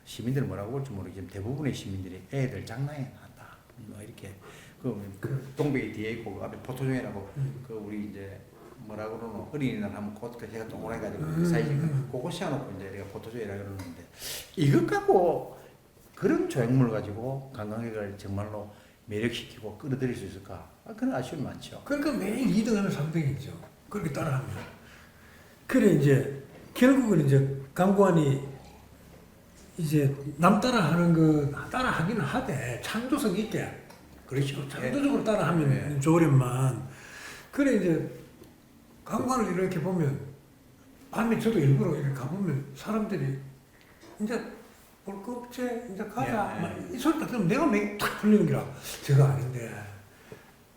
시민들은 뭐라고 볼지 모르겠지만 대부분의 시민들이 애들 장난이 난다. 뭐 이렇게 그 동백이 뒤에 있고 그 앞에 포토존이라고 그 우리 이제 뭐라 그러노 어린이날 하면 곧 그 해가 동그랗게 가지고 그 사이즈 그거 세워놓고 이제 우리가 포토존이라 그러는데 이것 갖고 그런 조형물 가지고 관광객을 정말로 매력시키고 끌어들일 수 있을까? 그런 아쉬움이 많죠. 그러니까 매일 2등하면 3등이죠. 그렇게 따라하면. 그래 이제 결국은 이제 강구안이 이제 남 따라하는 거 따라하기는 하되 창조성 있게 그렇죠. 창조적으로 따라하면 좋으련만. 그래 이제 강구안을 이렇게 보면 밤에 저도 일부러 이렇게 가보면 사람들이 이제 올 거 없지 이제 가자 막 이 소리 딱 들으면 내가 맥탁 풀리는 기라 제가 아닌데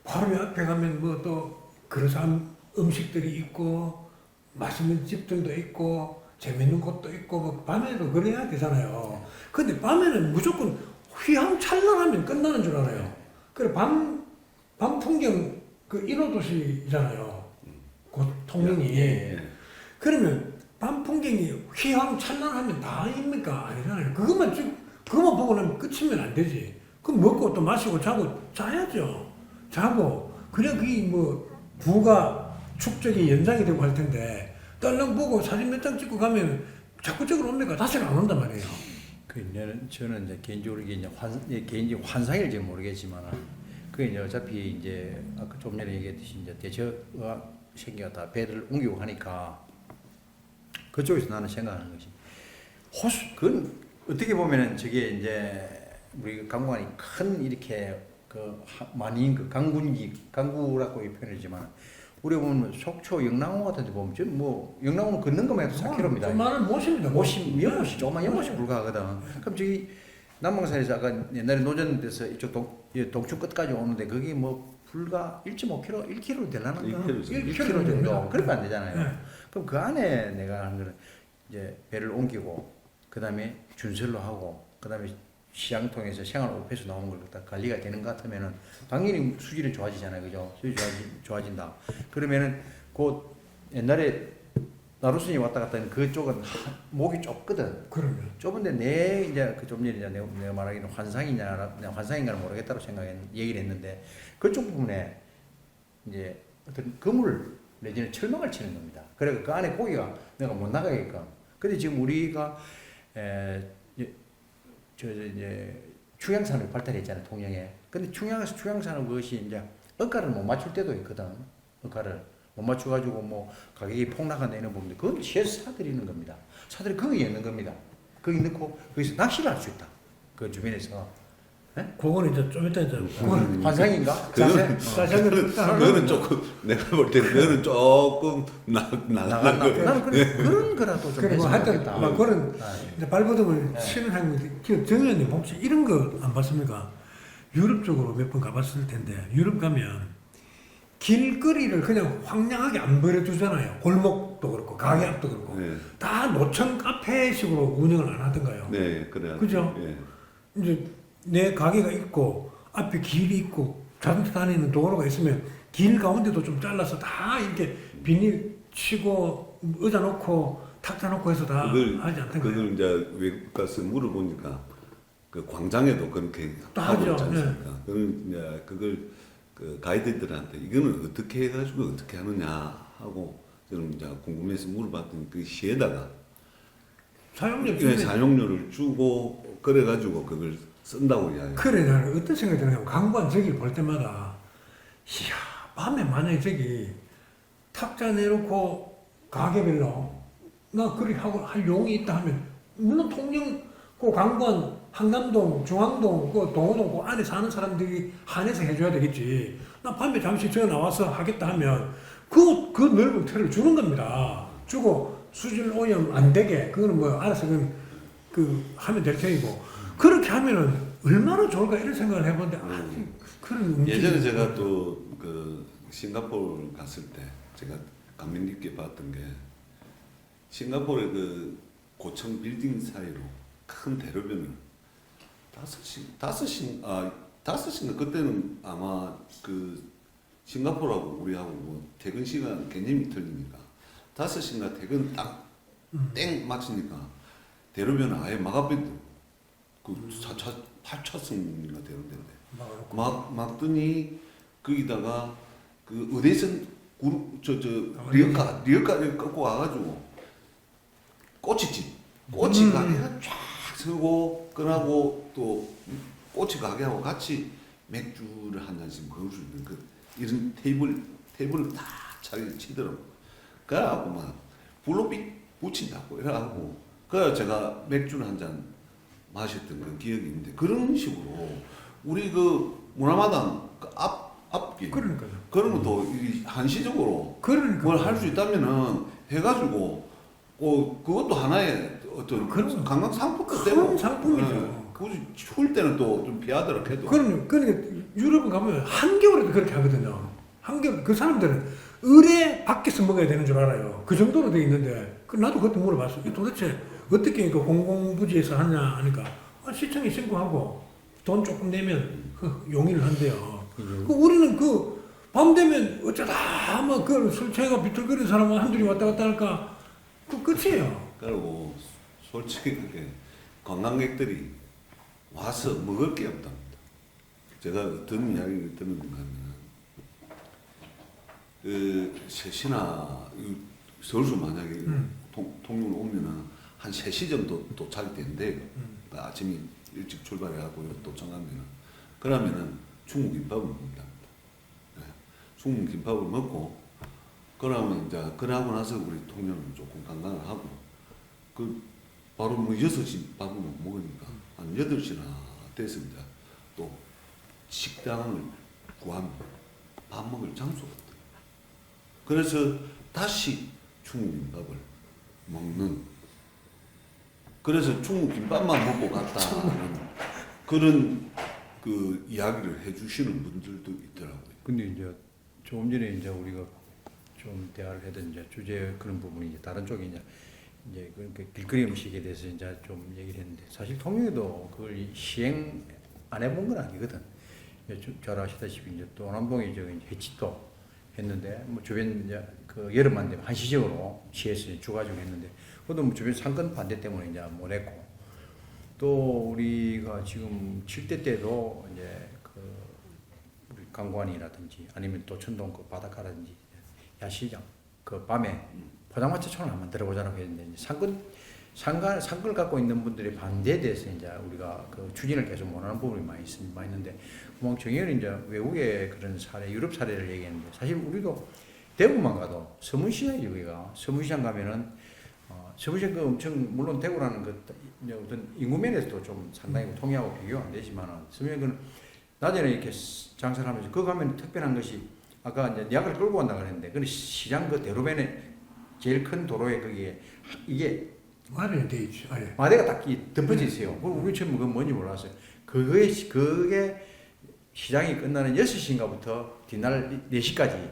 바로 옆에 가면 뭐 또 그릇한 음식들이 있고 맛있는 집들도 있고 재밌는 곳도 있고 뭐 밤에도 그래야 되잖아요. 근데 밤에는 무조건 휘황찬란하면 끝나는 줄 알아요. 그래 밤 풍경 그 1호 도시잖아요. 그 통영이. 그러면 밤 풍경이 휘황찬란하면 다입니까? 아니잖아요. 그것만 보고 나면 끝이면 안 되지. 그럼 먹고 또 마시고 자고 자야죠. 자고 그냥 그게 뭐 부가 축적이 연장이 되고 할 텐데 딸랑 보고 사진 몇 장 찍고 가면 자꾸적으로 옵니까? 다시는 안 온단 말이에요. 저는 이제 개인적으로 이게 이제 개인적 환상일지 모르겠지만 그 이제 어차피 이제 아까 좀 전에 얘기했듯이 이제 대처가 생겨가 다 배를 옮기고 하니까 그쪽에서 나는 생각하는 것이 그건 어떻게 보면은 저게 이제 우리 강구안이 큰 이렇게 그 많이 그 강구라고 표현이지만 우리 보면 속초 영랑호 같은 데 보면 뭐 영랑호는 걷는 것만 해도 4km입니다. 좀 많은 못입니다. 연못이 조그만 연못이 불가하거든. 그럼 저기 남방산에서 아까 옛날에 노전돼서 이쪽 동충 끝까지 오는데 거기 뭐 불과 1.5km, 1km 되려나? 1km 정도. 그러면 안 되잖아요. 네. 그럼 그 안에 내가 하는 거는 이제 배를 옮기고 그 다음에 준설로 하고 그 다음에 시장통에서 생활 오페에서 나오는 걸 다 관리가 되는 것 같으면은 당연히 수질이 좋아지잖아요. 그죠? 수질이 좋아진다. 그러면은 그 옛날에 나루순이 왔다 갔다 하는 그쪽은 목이 좁거든. 그러면. 좁은데 내 이제 그 좀 전에 내가 말하기는 환상인가는 모르겠다고 얘기를 했는데 그쪽 부분에 이제 어떤 그물 내지는 철망을 치는 겁니다. 그래서 그 안에 고기가 내가 못 나가게끔. 근데 지금 우리가 이제 충양산을 발달했잖아요, 통영에. 근데 충양산은 그것이 이제 억가를 못 맞출 때도 있거든. 억가를 못 맞춰가지고 뭐 가격이 폭락한 이런 부분들 그건 시에서 사들이는 겁니다. 사들이 거기에 있는 겁니다. 거기 넣고 거기서 낚시를 할 수 있다. 그 주변에서. 그거는 이제 좀 이따 이제 그거는 환상인가? 그거는 그거는 조금 내가 볼 때는 그거는 조금 나간 나갔나? 거. 나는 그런 거라도 좀 그래 뭐 했으면 하여튼 좋겠다. 막 그런 예. 이제 발버둥을 네. 치는 행위. 정 의원님 혹시 이런 거 안 봤습니까? 유럽 쪽으로 몇 번 가봤을 텐데 유럽 가면 길거리를 그냥 황량하게 안 버려두잖아요. 골목도 그렇고 가게 앞도 그렇고 네, 다 노천 카페식으로 운영을 안 하던가요. 네, 그래. 그죠? 예. 이제 내 가게가 있고 앞에 길이 있고 자동차 다니는 도로가 있으면 길 가운데도 좀 잘라서 다 이렇게 비닐 치고 의자 놓고 탁자 놓고 해서 다 하지 않던가요? 그걸 이제 외국 가서 물어보니까 그 광장에도 그렇게 또 하고 하죠. 있지 않습니까? 그걸 이제 그걸 그 가이드들한테 이거는 어떻게 해가지고 어떻게 하느냐 하고 저는 이제 궁금해서 물어봤더니 그 시에다가 사용료 예, 사용료를 주고 그래가지고 그걸 쓴다고 이야기. 그래 나는 어떤 생각이 드냐면 강관 저기를 볼 때마다 이야 밤에 만약에 저기 탁자 내놓고 가게별로 나 그렇게 하고 할 용이 있다 하면 물론 통영 그 강관 한남동 중앙동 그 동호동 그 안에 사는 사람들이 한해서 해줘야 되겠지. 나 밤에 잠시 저 나와서 하겠다 하면 그 넓은 틀을 주는 겁니다. 주고 수질 오염 안 되게 그거는 뭐 알아서 그 하면 될 테이고 그렇게 하면은 얼마나 좋을까 이런 생각을 해보는데 그런 움직임이 예전에 제가 또 그 싱가포르 갔을 때 제가 감명 깊게 봤던 게 싱가포르의 그 고층 빌딩 사이로 큰 대로변을 다섯인가 그때는 아마 그 싱가포르하고 우리하고 뭐 퇴근 시간 개념이 틀리니까 5시인가 퇴근 딱 땡 맞추니까 대로변을 아예 막아버리고 그 8차선인가 대로변인데 막더니 거기다가 그 의대선 리어카를 끌고 와가지고 꼬치집 꼬치 가게가 쫙 서고 끈하고 또 꼬치 가게하고 같이 맥주를 한 잔씩 먹을 수 있는 그 이런 테이블을 다 자기 치더라고. 그래갖고 막 불로 붙인다고 이래갖고 그래 제가 맥주를 한 잔 마셨던 그 기억이 있는데 그런 식으로 우리 그 문화마당 그 앞길 그러니까요. 그런 것도 이 한시적으로 그러니까 뭘 할 수 있다면은 해가지고 그것도 하나의 어떤 그런 관광 상품도 큰 되고 상품이죠. 굳이 추울 때는 또 좀 피하더라 해도 그러니까 유럽은 가면 한겨울에도 그렇게 하거든요. 한겨울 그 사람들은 의뢰 밖에서 먹어야 되는 줄 알아요. 그 정도로 돼 있는데 나도 그것도 물어봤어. 도대체 어떻게 그 공공부지에서 하냐 하니까 시청에 신고하고 돈 조금 내면 용인을 한대요. 우리는 그 밤 되면 어쩌다 뭐 그 술 취해가 비틀거리는 사람 한둘이 왔다 갔다 할까 그 끝이에요. 그리고 솔직히 그게 관광객들이 와서 먹을 게 없답니다. 제가 어떤 이야기를 듣는가 하면 그 3시나 서울서 만약에 통영을 오면은 한 3시 정도 도착이 된대요. 그러니까 아침에 일찍 출발해갖고 도착하면은 그러면은 중국김밥을 먹는답니다. 네. 중국김밥을 먹고 그러면 이제 그러고 나서 우리 통영을 조금 관광을 하고 그 바로 뭐 6시 밥을 먹으니까 한 8시나 돼서 이제 또 식당을 구하면 밥 먹을 장소가 없다. 그래서 다시 중국김밥을 먹는 그래서 중국김밥만 먹고 갔다는 그런 그 이야기를 해주시는 분들도 있더라고요. 근데 이제 조금 전에 이제 우리가 좀 대화를 하던 이제 주제 그런 부분이 이제 다른 쪽에 이제 그 길거리 음식에 대해서 이제 좀 얘기를 했는데 사실 통영에도 그걸 시행 안 해본 건 아니거든. 잘 아시다시피 이제 또 남동에 이제 해치도 했는데 뭐 주변 이제 그 여름만 되면 한시적으로 시에서 주가지고 했는데 그것도 뭐 주변 상권 반대 때문에 이제 못 했고 또 우리가 지금 7대 때도 이제 그 우리 강관이라든지 아니면 또 천동 그 바닷가라든지 야시장 그 밤에 포장마차촌을 한번 들어보자고 했는데 이제 상권을 갖고 있는 분들의 반대에 대해서 이제 우리가 그 추진을 계속 못하는 부분이 많이 있는데 뭐 정의는 이제 외국의 그런 사례, 유럽 사례를 얘기했는데 사실 우리도 대구만 가도 서문시장 여기가 서문시장 가면은 서부시는 그 엄청 물론 대구라는 그 어떤 인구 면에서도 좀 상당히 통일하고 비교가 안 되지만은 서부시는 낮에는 이렇게 장사를 하면서 그 가면 특별한 것이 아까 이제 약을 끌고 간다 그랬는데 그 시장 그 대로변에 제일 큰 도로에 거기에 이게 마련이 돼 있죠. 아예. 마대가 딱 덮어져 있어요. 우리 처음 그건 뭔지 몰랐어요. 그게 시장이 끝나는 6시인가부터 뒷날 4시까지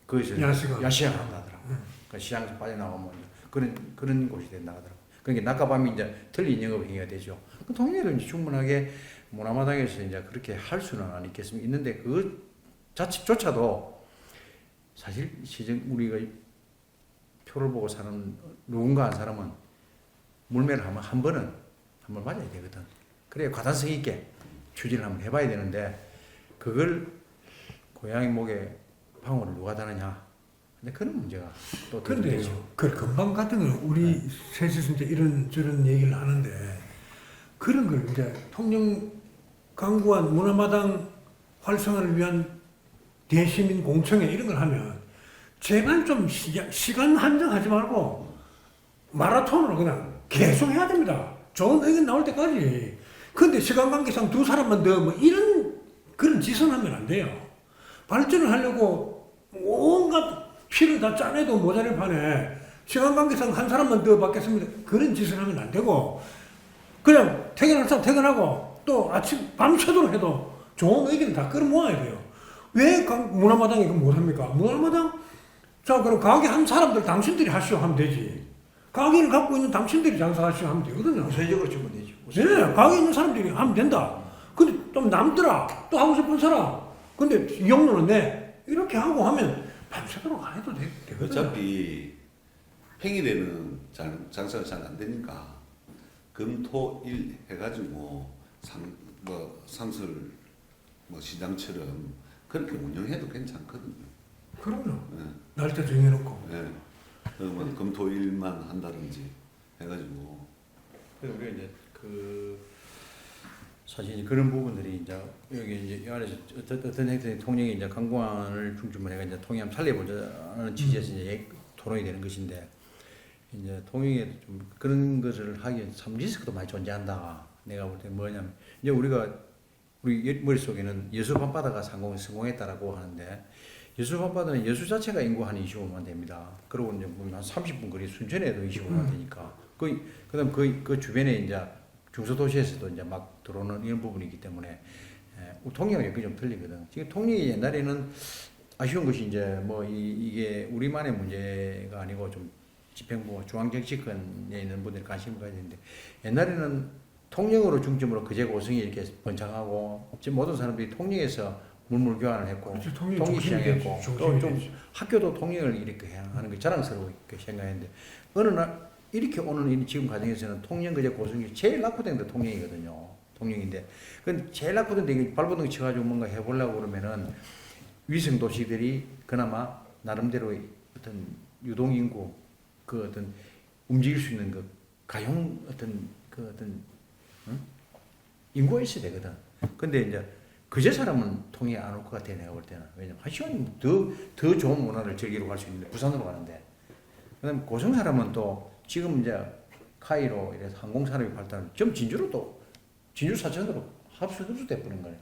거기서 야시장을 한다더라고요. 그 시장에서 빠져나가면 그런 곳이 된다 하더라고요. 그러니까 낮과 밤이 이제 틀린 영업행위가 되죠. 그 통일도 이제 충분하게 문화마당에서 이제 그렇게 할 수는 안 있겠습니까? 있는데 그 자체조차도 사실 시정 우리가 표를 보고 사는 누군가 한 사람은 물매를 하면 한 번 맞아야 되거든. 그래야 과단성 있게 추진을 한번 해봐야 되는데 그걸 고양이 목에 방울을 누가 다느냐. 근데 그런 문제가 또 근데 되죠. 그 금방 같은 건 우리 셋이서 이제 이런 저런 얘기를 하는데 그런 걸 이제 통영 강구한 문화마당 활성화를 위한 대시민 공청회 이런 걸 하면 제발 좀 시간 한정하지 말고 마라톤으로 그냥 계속 해야 됩니다. 좋은 의견 나올 때까지. 근데 시간 관계상 두 사람만 더 뭐 이런 그런 짓은 하면 안 돼요. 발전을 하려고 온갖 피를 다 짜내도 모자랄 판에 시간 관계상 한 사람만 더 받겠습니다. 그런 짓을 하면 안 되고 그냥 퇴근할 사람 퇴근하고 또 아침 밤새도록 해도 좋은 의견을 다 끌어모아야 돼요. 왜 문화마당이 그거 못합니까? 문화마당 자 그럼 가게 한 사람들 당신들이 하시오 하면 되지. 가게를 갖고 있는 당신들이 장사하시오 하면 되거든요. 우선적으로 주면 되죠. 네, 가게 있는 사람들이 하면 된다. 근데 좀 남더라. 또 하고 싶은 사람. 근데 이용료는 내. 이렇게 하고 하면 밤새도록 안 해도 되거든요. 어차피 평일에는 장사가 잘 안 되니까 금, 토, 일 해가지고 상설 시장처럼 그렇게 운영해도 괜찮거든요. 그럼요. 네. 날짜 정해놓고. 네. 그러면 금, 토, 일만 한다든지 해가지고. 그래서 우리가 이제 사실 그런 부분들이 이제 여기 이제 이 안에서 어떤 행태의 통영이 이제 강구안을 중심으로 해가 이제 통영 살려보자는 취지에서 이제 토론이 되는 것인데 이제 통영에 좀 그런 것을 하기에 참 리스크도 많이 존재한다. 내가 볼 때 뭐냐면 이제 우리 머릿속에는 여수 밤바다가 성공했다라고 하는데 여수 밤바다는 여수 자체가 인구 한 25만 됩니다. 그리고 이제 한 30분 거리 순천에도 25만 되니까 그다음 그 주변에 이제 중소도시에서도 이제 막 들어오는 이런 부분이 있기 때문에 통영이 여기 좀 틀리거든. 지금 통영이 옛날에는 아쉬운 것이 이제 뭐 이게 우리만의 문제가 아니고 좀 집행부 중앙 정치권에 있는 분들이 관심을 가져야 되는데 옛날에는 통영으로 중점으로 그제 고성이 이렇게 번창하고 지금 모든 사람들이 통영에서 물물 교환을 했고 그렇죠. 통일시장했고 또 좀 학교도 통영을 이렇게 해야 하는 게 자랑스럽게 생각했는데 어느 날 이렇게 오는 지금 과정에서는 통영 그제 고성이 제일 낙후된 데 통영이거든요. 통영인데 그 제일 낙후된 데 발버둥 쳐가지고 뭔가 해보려고 그러면은 위성 도시들이 그나마 나름대로의 어떤 유동 인구 그 어떤 움직일 수 있는 그 가용 어떤 인구가 있어야 되거든. 근데 이제 그제 사람은 통영에 안 올 것 같아 내가 볼 때는. 왜냐면 한 시간 더 좋은 문화를 즐기러 갈 수 있는데 부산으로 가는데. 그다음 고성 사람은 또 지금 이제 카이로 이래서 항공산업이 발달하면 좀 진주 사천으로 합수도 돼버린 거예요.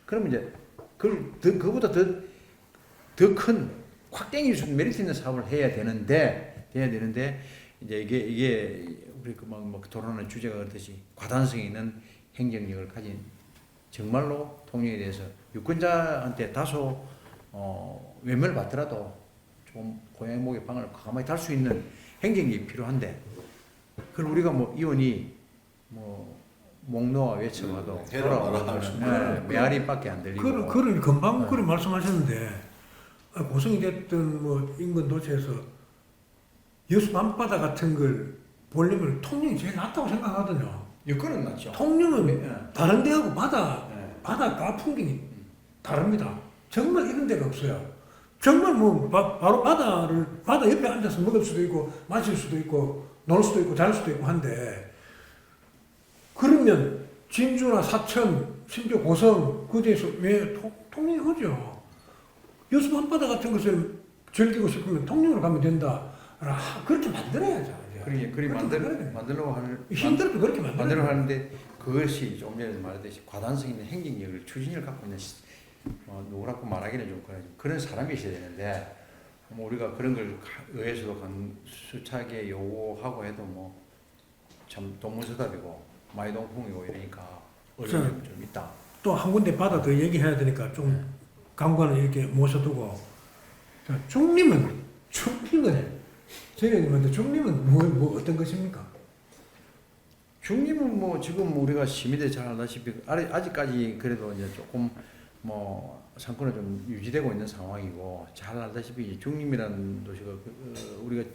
그러면 이제 그보다 더 큰 확 땡길 수 있는 메리트 있는 사업을 해야 되는데 이제 이게 우리 막 토론하는 주제가 그렇듯이 과단성이 있는 행정력을 가진 정말로 통영에 대해서 유권자한테 다소 외면을 받더라도 좀 고양이 목에 방을 가만히 달 수 있는 행정력이 필요한데 그걸 우리가 뭐 의원이 뭐 목놓아 외쳐봐도 돌아오면 메아리밖에 안 들리고 그걸 금방 그런 말씀하셨는데 고성이 됐든 뭐 인근 도시에서 여수 밤바다 같은 걸 보려면 통영이 제일 낫다고 생각하거든요. 여건은 낫죠. 통영은 다른 데하고 바닷가 풍경이 다릅니다. 정말 이런 데가 없어요. 정말 뭐 바로 바다 옆에 앉아서 먹을 수도 있고 마실 수도 있고 놀 수도 있고 잘 수도 있고 한데 그러면 진주나 사천 심지어 고성 그 데에서 왜 통영이 오죠. 여수 밤바다 같은 것을 즐기고 싶으면 통영으로 가면 된다. 그렇게 만들어야죠. 이제. 그렇게 그렇게 만들어야 돼요. 만들려고 하는 힘들도 그렇게 만들어 만들어야 하는데 그것이 좀 전에 말했듯이 과단성 있는 행정력을 추진력을 갖고 있는 누구라고 말하기는 좀 그런 사람이 있어야 되는데 뭐 우리가 그런 걸 의회에서도 수차게 요구하고 해도 뭐 참 동문서답이고 마이동풍이고 이러니까 어려움이 좀 있다. 또 한 군데 받아 더 얘기해야 되니까 좀 강관을 이렇게 모셔두고 자, 중림은 저희님한테 중림은 뭐 어떤 것입니까? 중림은 뭐 지금 우리가 시민들이 잘 알다시피 아직까지 그래도 이제 조금 뭐 상권은 좀 유지되고 있는 상황이고 잘 알다시피 중림이라는 도시가 우리가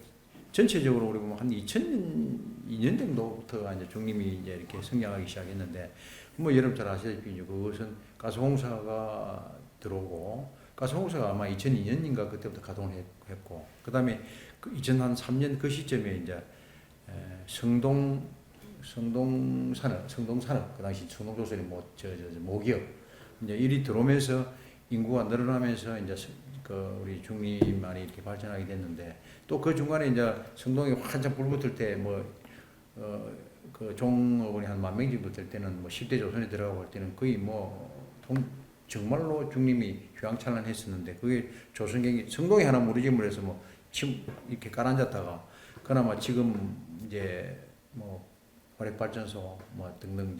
전체적으로 우리가 뭐한 2002년 정도부터 이제 중림이 이제 이렇게 성장하기 시작했는데 뭐 여러분 잘 아시다시피 이제 그것은 가스공사가 들어오고 가스공사가 아마 2002년인가 그때부터 가동을 했고 그다음에 2003년 그 시점에 이제 성동산업 그 당시 성동조선이 모기업 이제 일이 들어오면서 인구가 늘어나면서 이제 그 우리 중림만이 이렇게 발전하게 됐는데 또 그 중간에 이제 성동이 한참 불붙을 때 그 종업원이 한 10,000명 정도 될 때는 뭐 10대 조선에 들어가고 할 때는 거의 정말로 중림이 휘황찬란했었는데 그게 조선경이 성동이 하나 무너짐으로 해서 뭐 이렇게 깔아앉았다가 그나마 지금 이제 뭐 화력발전소 뭐 등등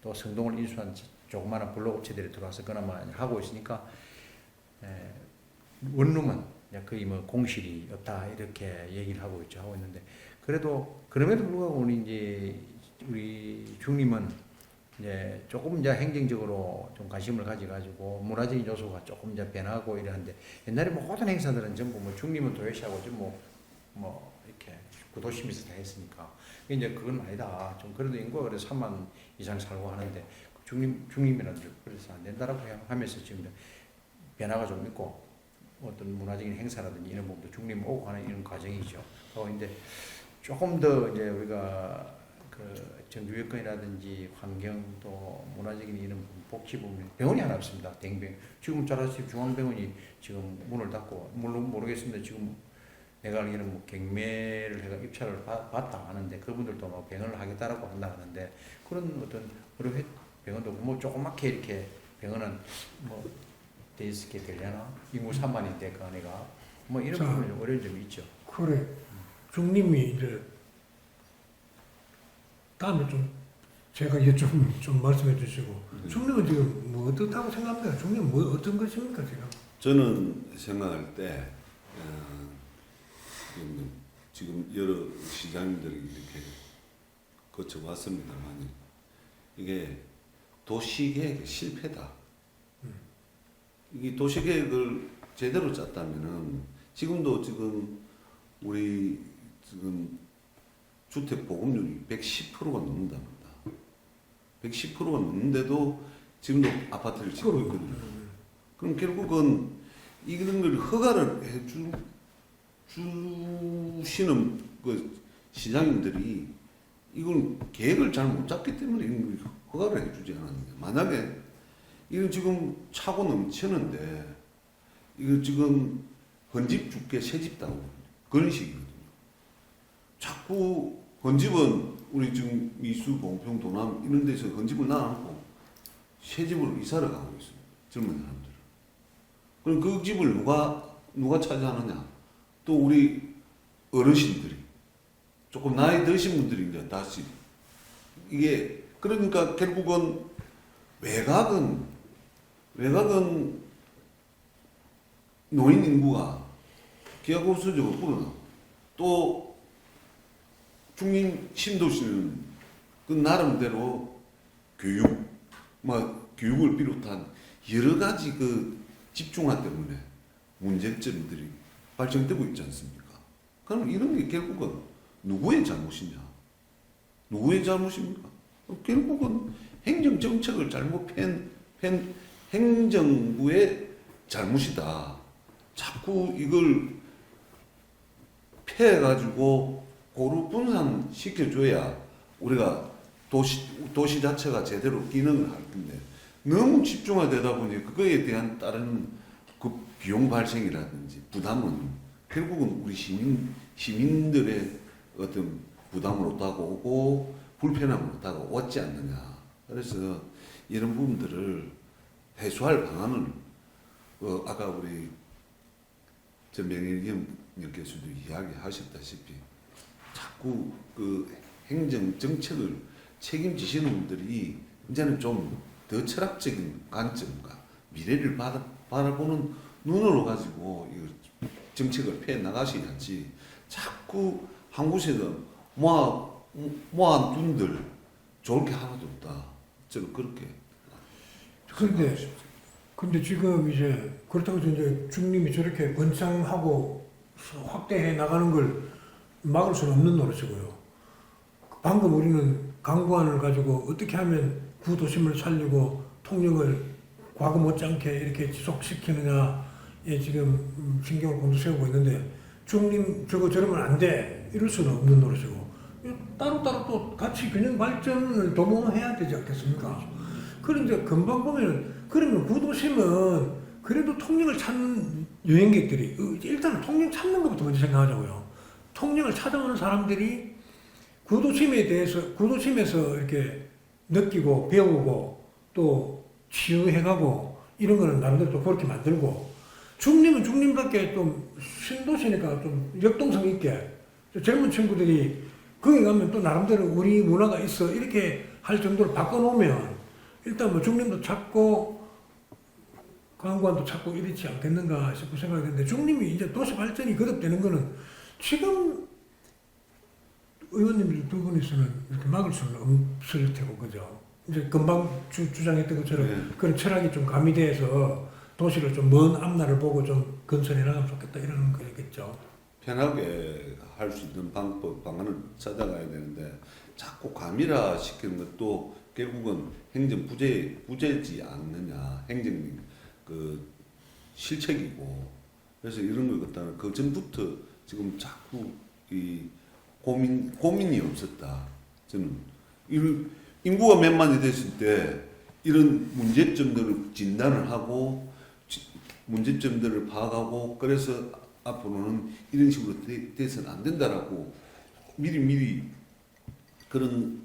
또 성동을 인수한 조그마한 블록업체들이 들어와서 그나마 하고 있으니까 원룸은 거의 뭐 공실이 없다 이렇게 얘기를 하고 있는데 그래도 그럼에도 불구하고 우리 중림은 이제 조금 이제 행정적으로 좀 관심을 가지고 문화적인 요소가 조금 이제 변하고 이러는데 옛날에 뭐 모든 행사들은 전부 뭐 중림은 도요시하고 전부 뭐 이렇게 구도심에서 다 했으니까 이제 그건 아니다. 좀 그래도 인구가 그래서 3만 이상 살고 하는데 중림이라는 줄 그래서 안 된다라고 하면서 지금 변화가 좀 있고 어떤 문화적인 행사라든지 이런 부분도 중림 오고 하는 이런 과정이죠. 근데 조금 더 이제 우리가 그 정규 여건이라든지 환경 또 문화적인 이런 복지 부분 병원이 하나 없습니다. 대행병 지금 잘 아시다시피 중앙병원이 지금 문을 닫고 물론 모르겠습니다. 지금 내가 알기로는 뭐 경매를 해가 입찰을 받다 하는데 그분들도 뭐 병원을 하겠다라고 한다 하는데 그런 어떤 의료 병원도 뭐 조그맣게 이렇게 병원은 뭐 돼 있게 되려나 인구 3만인데 그 안에가 뭐 이런 부분이 좀 어려운 점이 있죠. 그래. 중림이 이제 다음에 좀 제가 이제 좀 말씀해 주시고 중림은 지금 뭐 어떻다고 생각합니까? 중림 뭐 어떤 것입니까 지금? 저는 생각할 때 지금 여러 시장님들이 이렇게 거쳐왔습니다만 이게 도시계획의 실패다. 이게 도시계획을 제대로 짰다면은 지금 우리 지금 주택 보급률이 110%가 넘는답니다. 110%가 넘는데도 지금도 아파트를 짓고 있거든요. 그럼 결국은 이런 걸 허가를 주시는 그 시장님들이 이걸 계획을 잘 못 짰기 때문에 이런 걸 허가를 해주지 않았는데 만약에 이건 지금 차고 넘치는데 이거 지금 헌집 줄게 새집 다고 그런 식이거든요. 자꾸 헌집은 우리 지금 미수, 봉평, 도남 이런 데서 헌집을 놔놓고 새집으로 이사를 가고 있습니다. 젊은 사람들. 그럼 그 집을 누가 차지하느냐? 또 우리 어르신들이 조금 나이 드신 분들이 이제 다시 이게 그러니까 결국은 외곽은 노인 인구가 기하급수적으로 불어나고 또 중림 신도시는 그 나름대로 교육을 비롯한 여러 가지 그 집중화 때문에 문제점들이 발생되고 있지 않습니까? 그럼 이런 게 결국은 누구의 잘못이냐? 누구의 잘못입니까? 결국은 행정정책을 잘못 편 행정부의 잘못이다. 자꾸 이걸 패해가지고 고루 분산시켜줘야 우리가 도시 자체가 제대로 기능을 할 텐데 너무 집중화되다 보니 그거에 대한 다른 그 비용 발생이라든지 부담은 결국은 우리 시민들의 어떤 부담으로 다가오고 불편함으로 다가오지 않느냐. 그래서 이런 부분들을 해소할 방안을 아까 우리 명예위원님께서도 이야기하셨다시피 자꾸 그 행정 정책을 책임지시는 분들이 이제는 좀 더 철학적인 관점과 미래를 바라보는 눈으로 가지고 이 정책을 펴 나가셔야지 자꾸 한 곳에는 모아둔들 좋을 게 하나도 없다. 저는 그렇게. 근데 지금 이제 그렇다고 해서 이제 중림이 저렇게 번창하고 확대해 나가는 걸 막을 수는 없는 노릇이고요. 방금 우리는 강구안을 가지고 어떻게 하면 구도심을 살리고 통영을 과거 못지않게 이렇게 지속시키느냐에 지금 신경을 곤두세우고 있는데 중림 저러면 안 돼 이럴 수는 없는 노릇이고 따로따로 또 같이 균형 발전을 도모해야 되지 않겠습니까? 그런데 금방 보면은 그러면 구도심은 그래도 통영을 찾는 여행객들이 일단은 통영 찾는 것부터 먼저 생각하자고요. 통영을 찾아오는 사람들이 구도심에서 이렇게 느끼고 배우고 또 치유해가고 이런 거는 나름대로 또 그렇게 만들고 중림은 중림밖에 좀 신도시니까 좀 역동성 있게 젊은 친구들이 거기 가면 또 나름대로 우리 문화가 있어 이렇게 할 정도로 바꿔놓으면 일단 뭐 중림도 찾고 강구안도 찾고 이렇지 않겠는가 싶은 생각이 드는데 중림이 이제 도시 발전이 거듭되는 거는 지금 의원님들 두 분이서는 이렇게 막을 수는 없을 테고 그죠? 이제 금방 주장했던 것처럼 네. 그런 철학이 좀 가미돼서 도시를 좀 먼 앞날을 보고 좀 건설해 나가면 좋겠다 이런 거겠죠. 편하게 할 수 있는 방안을 찾아가야 되는데 자꾸 가미라 시키는 것도 결국은 행정 부재지 않느냐 행정 그 실책이고 그래서 이런 걸 갖다는 그 전부터 지금 자꾸 이 고민이 없었다. 저는 인구가 몇만이 됐을 때 이런 문제점들을 진단을 하고 문제점들을 파악하고 그래서 앞으로는 이런 식으로 돼서는 안 된다라고 미리 그런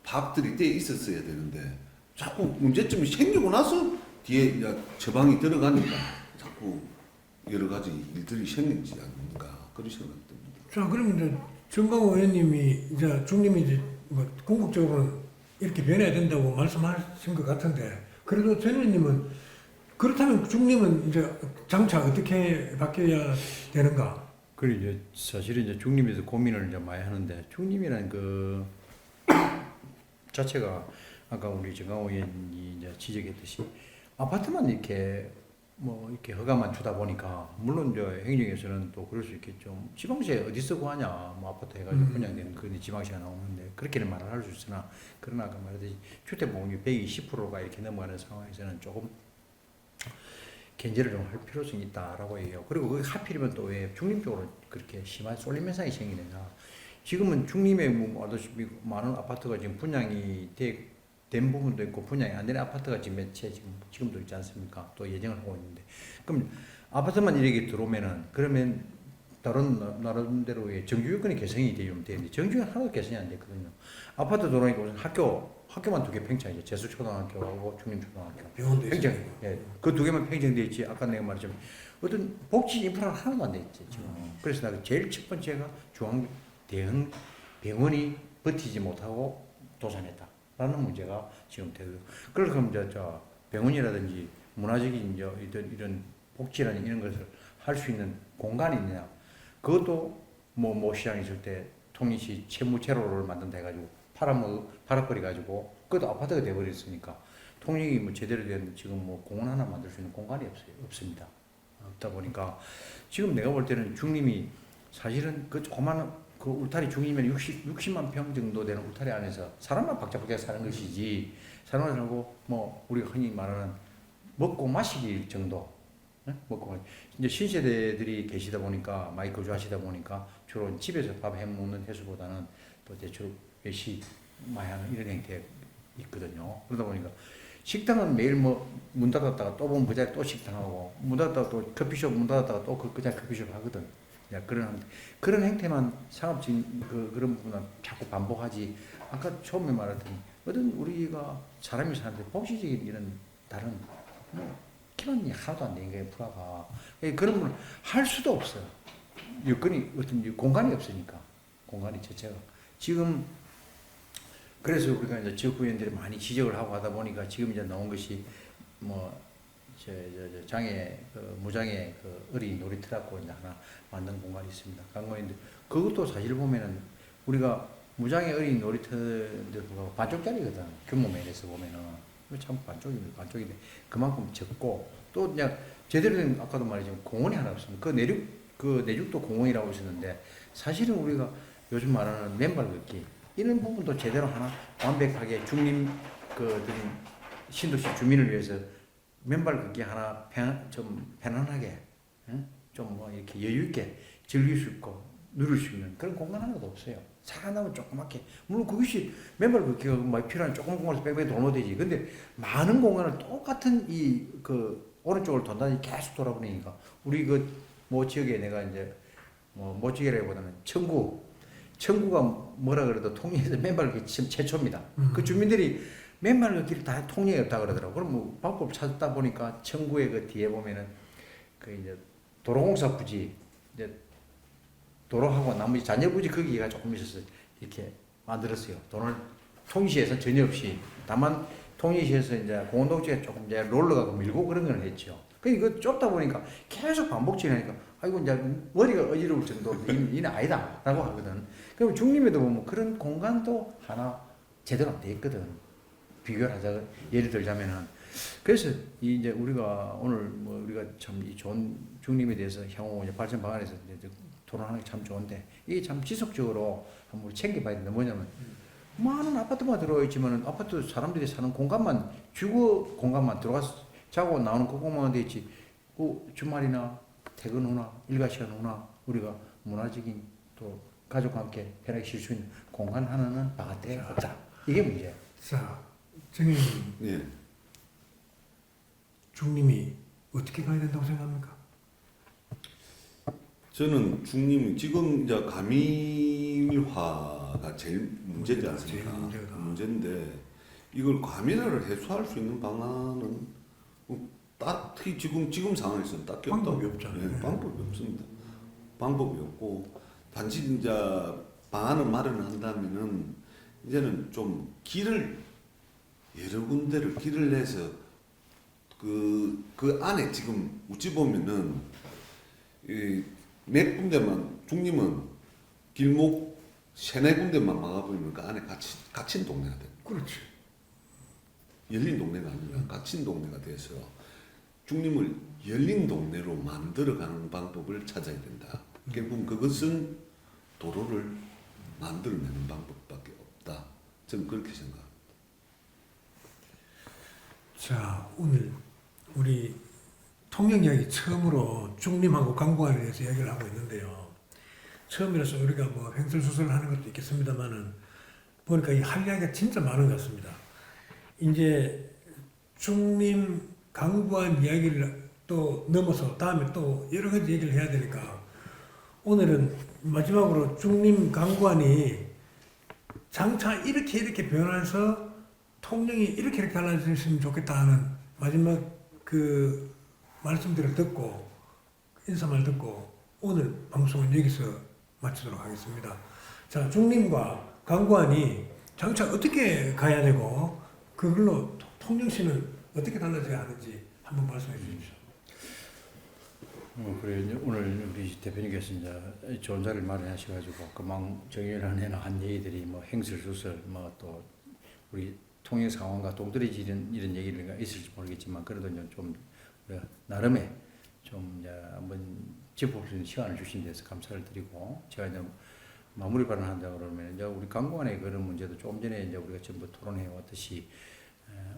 파악들이 돼 있었어야 되는데 자꾸 문제점이 생기고 나서 뒤에 처방이 들어가니까 자꾸 여러 가지 일들이 생기지 않는가 그런 생각이 듭니다. 자, 그러면 이제 정강호 의원님이 이제 중림이 이제 뭐 궁극적으로는 이렇게 변해야 된다고 말씀하신 것 같은데 그래도 전 의원님은 그렇다면 중림은 이제 장차 어떻게 바뀌어야 되는가? 그리고 이제 사실은 이제 중림에서 고민을 이제 많이 하는데 중림이라는 그 자체가 아까 우리 정강호 의원이 이제 지적했듯이 아파트만 이렇게 뭐 이렇게 허가만 주다 보니까 물론 이제 행정에서는 또 그럴 수 있겠죠. 지방시에 어디서 구하냐 뭐 아파트 해가지고 분양되는 그런 지방시가 나오는데 그렇게는 말을 할 수 있으나 그러나 아까 말했듯이 주택보험이 120%가 이렇게 넘어가는 상황에서는 조금 견제를 좀 할 필요성이 있다라고 해요. 그리고 그 하필이면 또 왜 중림 쪽으로 그렇게 심한 쏠림 현상이 생기느냐. 지금은 중림에 뭐 알다시피 많은 아파트가 지금 분양이 된 부분도 있고 분양이 안 되는 아파트가 지금 몇 채 지금도 있지 않습니까? 또 예정을 하고 있는데 그럼 아파트만 이렇게 들어오면은 그러면 다른 나름대로의 정규 요건이 개선이 되는데 정규 요건 하나도 개선이 안 됐거든요. 아파트 들어오니까 우선 학교만 두 개 팽창이죠. 제수초등학교하고 중림초등학교. 병원도 팽창. 있어요. 예, 그 두 개만 팽창돼 있지. 아까 내가 말했지만 어떤 복지 인프라가 하나도 안 돼 있지 지금. 그래서 내가 제일 첫 번째가 대형 병원이 버티지 못하고 도산했다라는 문제가 지금 되고요. 그래서 그럼 저 병원이라든지 문화적인 이런 복지라는 이런 것을 할 수 있는 공간이 있느냐. 그것도 뭐 시장에 있을 때 통일시 채무제로를 만든다 해가지고 팔아버리 가지고 그것도 아파트가 돼버렸으니까 통영이 뭐 제대로 된 지금 뭐 공원 하나 만들 수 있는 공간이 없습니다. 없다 보니까 지금 내가 볼 때는 중림이 사실은 그 조그마한 그 울타리 중이면 60만 평 정도 되는 울타리 안에서 사람만 박자박자 사는 것이지 사람을 살고 뭐 우리가 흔히 말하는 먹고 마시기 정도 먹고 이제 신세대들이 계시다 보니까 많이 거주하시다 보니까 주로 집에서 밥 해 먹는 횟수보다는 또 대출 외식 많이 하는 이런 형태 있거든요. 그러다 보니까 식당은 매일 뭐 문 닫았다가 또 보면 그 자리에 또 식당하고 문 닫았다가 또 커피숍 문 닫았다가 또 그 자리에 커피숍 하거든. 야, 그런 행태만 상업적인 그런 부분은 자꾸 반복하지. 아까 처음에 말했더니 어떤 우리가 사람이 사는데 복지적인 이런 다른 뭐 기반이 하나도 안 되는 거예요. 불화가 그런 부분을 할 수도 없어요. 여건이 어떤 공간이 없으니까 공간이 자체가 지금 그래서 우리가 이제 지역 구의원들이 많이 지적을 하고 하다 보니까 지금 이제 나온 것이 뭐 장애 무장애 어린이 놀이터라고 이제 하나 만든 공간이 있습니다. 강원인데 그것도 사실 보면은 우리가 무장애 어린이 놀이터인데 반쪽짜리거든. 규모 면에서 보면은 참 반쪽인데 그만큼 적고 또 그냥 제대로 된 아까도 말했지만 공원이 하나 없습니다. 그 내륙도 공원이라고 있었는데 사실은 우리가 요즘 말하는 맨발 걷기 이런 부분도 제대로 하나 완벽하게 중림 신도시 주민을 위해서 맨발 걷기 하나 좀 편안하게 좀 뭐 이렇게 여유 있게 즐길 수 있고 누릴 수 있는 그런 공간 하나도 없어요. 차가 나면 조그맣게 물론 그것이 맨발 걷기가 막 필요한 조그만 공간에서 빽빽 돌면 되지. 근데 많은 공간을 똑같은 오른쪽을 돈다니 계속 돌아보니까 우리 뭐 지역에 내가 이제 뭐 지역이라기보다는 청구가 뭐라 그래도 통영에서 맨발 걷기 지금 최초입니다. 그 주민들이 맨발 걷기를 다 통영에 없다 그러더라고. 그럼 뭐 방법 찾다 보니까 청구의 그 뒤에 보면은 그 이제 도로공사 부지 이제 도로하고 나머지 잔여 부지 거기가 조금 있어서 이렇게 만들었어요. 돈을 통시에서 전혀 없이 다만 통시에서 이제 공원독지에 조금 이제 롤러가 밀고 그런 걸 했죠. 그 좁다 보니까 계속 반복 진행하니까 아이고 이제 머리가 어지러울 정도로 이는 아니다라고 하거든. 그럼 중림에도 보면 그런 공간도 하나 제대로 안 돼 있거든. 비교를 하자 예를 들자면은 그래서 이제 우리가 오늘 뭐 우리가 참 이 좋은 중림에 대해서 향후 이제 발전 방안에서 이제 토론하는 게 참 좋은데 이게 참 지속적으로 한번 챙겨봐야 된다. 뭐냐면 많은 아파트만 들어와 있지만은 아파트 사람들이 사는 공간만 주거 공간만 들어가서 자고 나오는 그 공간만 돼 있지. 그 주말이나 퇴근 후나 일과 시간 후나 우리가 문화적인 또 가족과 함께 편하게 쉴 수 있는 공간 하나는 바깥에 없다. 이게 문제예요. 자, 정의님 예. 중림이 어떻게 가야 된다고 생각합니까? 저는 중림 지금 이제 과밀화가 제일 문제지 않습니까? 제일 문제다. 문제인데 이걸 과밀화를 해소할 수 있는 방안은 딱히 지금 상황에서는 딱히 방법이 없다고. 없잖아요. 예, 방법이 없습니다. 방법이 없고 단지 이제 방안을 마련한다면은 이제는 좀 길을 여러 군데를 길을 내서 그 안에 지금 어찌 보면은 몇 군데만 중림은 길목 세네 군데만 막아버리면 그 안에 갇힌 동네가 돼. 그렇지. 열린 동네가 아니라 갇힌 동네가 돼서 중림을 열린 동네로 만들어가는 방법을 찾아야 된다. 결국 그것은 도로를 만들어내는 방법밖에 없다. 저는 그렇게 생각합니다. 자, 오늘 우리 통영 이야기 처음으로 중림하고 강구안에 대해서 이야기를 하고 있는데요. 처음이라서 우리가 뭐 횡설수설 하는 것도 있겠습니다만은 보니까 이 할 이야기가 진짜 많은 것 같습니다. 이제 중림 강구안 이야기를 또 넘어서 다음에 또 여러 가지 얘기를 해야 되니까 오늘은 마지막으로 중림 강구안이 장차 이렇게 변해서 통영이 이렇게 달라졌으면 좋겠다 하는 마지막 그 말씀들을 듣고 인사말 듣고 오늘 방송은 여기서 마치도록 하겠습니다. 자, 중림과 강구안이 장차 어떻게 가야 되고 그걸로 통영시는 어떻게 달라져야 하는지 한번 말씀해 주십시오. 그래 오늘 우리 대표님께서 이제 좋은 자리를 마련하셔가지고 금방 정의연한에는 한 얘기들이 뭐 행설수설 뭐 또 우리 통영 상황과 동떨어지는 이런 얘기가 있을지 모르겠지만 그래도 좀 나름의 좀 이제 한번 짚어볼 수 있는 시간을 주신 데서 감사를 드리고 제가 이제 마무리 발언한다 그러면 이제 우리 강구안의 그런 문제도 조금 전에 이제 우리가 전부 토론해 왔듯이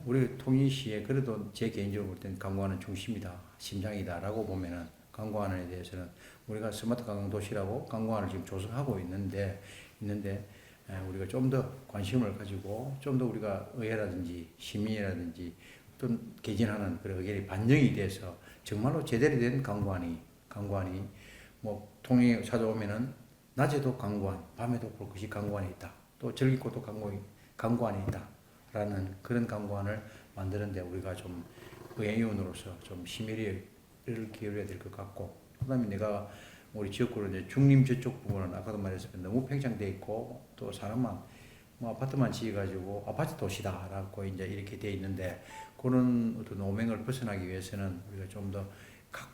우리 통영시에 그래도 제 개인적으로 볼 때는 강구안은 중심이다, 심장이다라고 보면은 강구안에 대해서는 우리가 스마트 관광 도시라고 강구안을 지금 조성하고 있는데 우리가 좀 더 관심을 가지고 좀 더 우리가 의회라든지 시민이라든지 어떤 개진하는 그런 의견이 반영이 돼서 정말로 제대로 된 강관이 뭐 통영에 찾아오면은 낮에도 강관, 밤에도 볼 것이 강관이 있다. 또 즐길곳도 강관이 있다라는 그런 강관을 만드는데 우리가 좀 의회의원으로서 좀 심혈을 기울여야 될 것 같고, 그다음에 내가 우리 지역구로 이제 중림 저쪽 부분은 아까도 말했지만 너무 팽창돼 있고 또 사람만 뭐 아파트만 지어가지고 아파트 도시다라고 이제 이렇게 돼 있는데, 그런 어떤 오명을 벗어나기 위해서는 우리가 좀 더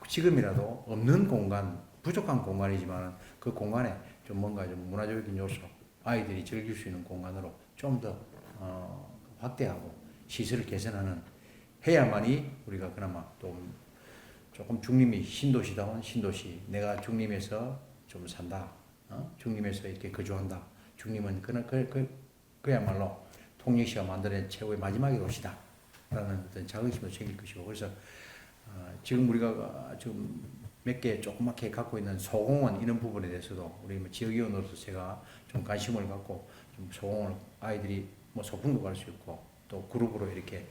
지금이라도 없는 공간, 부족한 공간이지만 그 공간에 좀 뭔가 좀 문화적인 요소, 아이들이 즐길 수 있는 공간으로 좀 더 확대하고 시설을 개선하는 해야만이 우리가 그나마 좀 조금 중림이 신도시다운 신도시, 내가 중림에서 좀 산다, 중림에서 이렇게 거주한다, 중림은 그야말로 통영시가 만들어낸 최고의 마지막의 도시다 라는 어떤 자긍심도 생길 것이고, 그래서 지금 우리가 지금 몇 개 조그맣게 갖고 있는 소공원 이런 부분에 대해서도 우리 뭐 지역위원으로서 제가 좀 관심을 갖고 좀 소공원 아이들이 뭐 소풍도 갈 수 있고 또 그룹으로 이렇게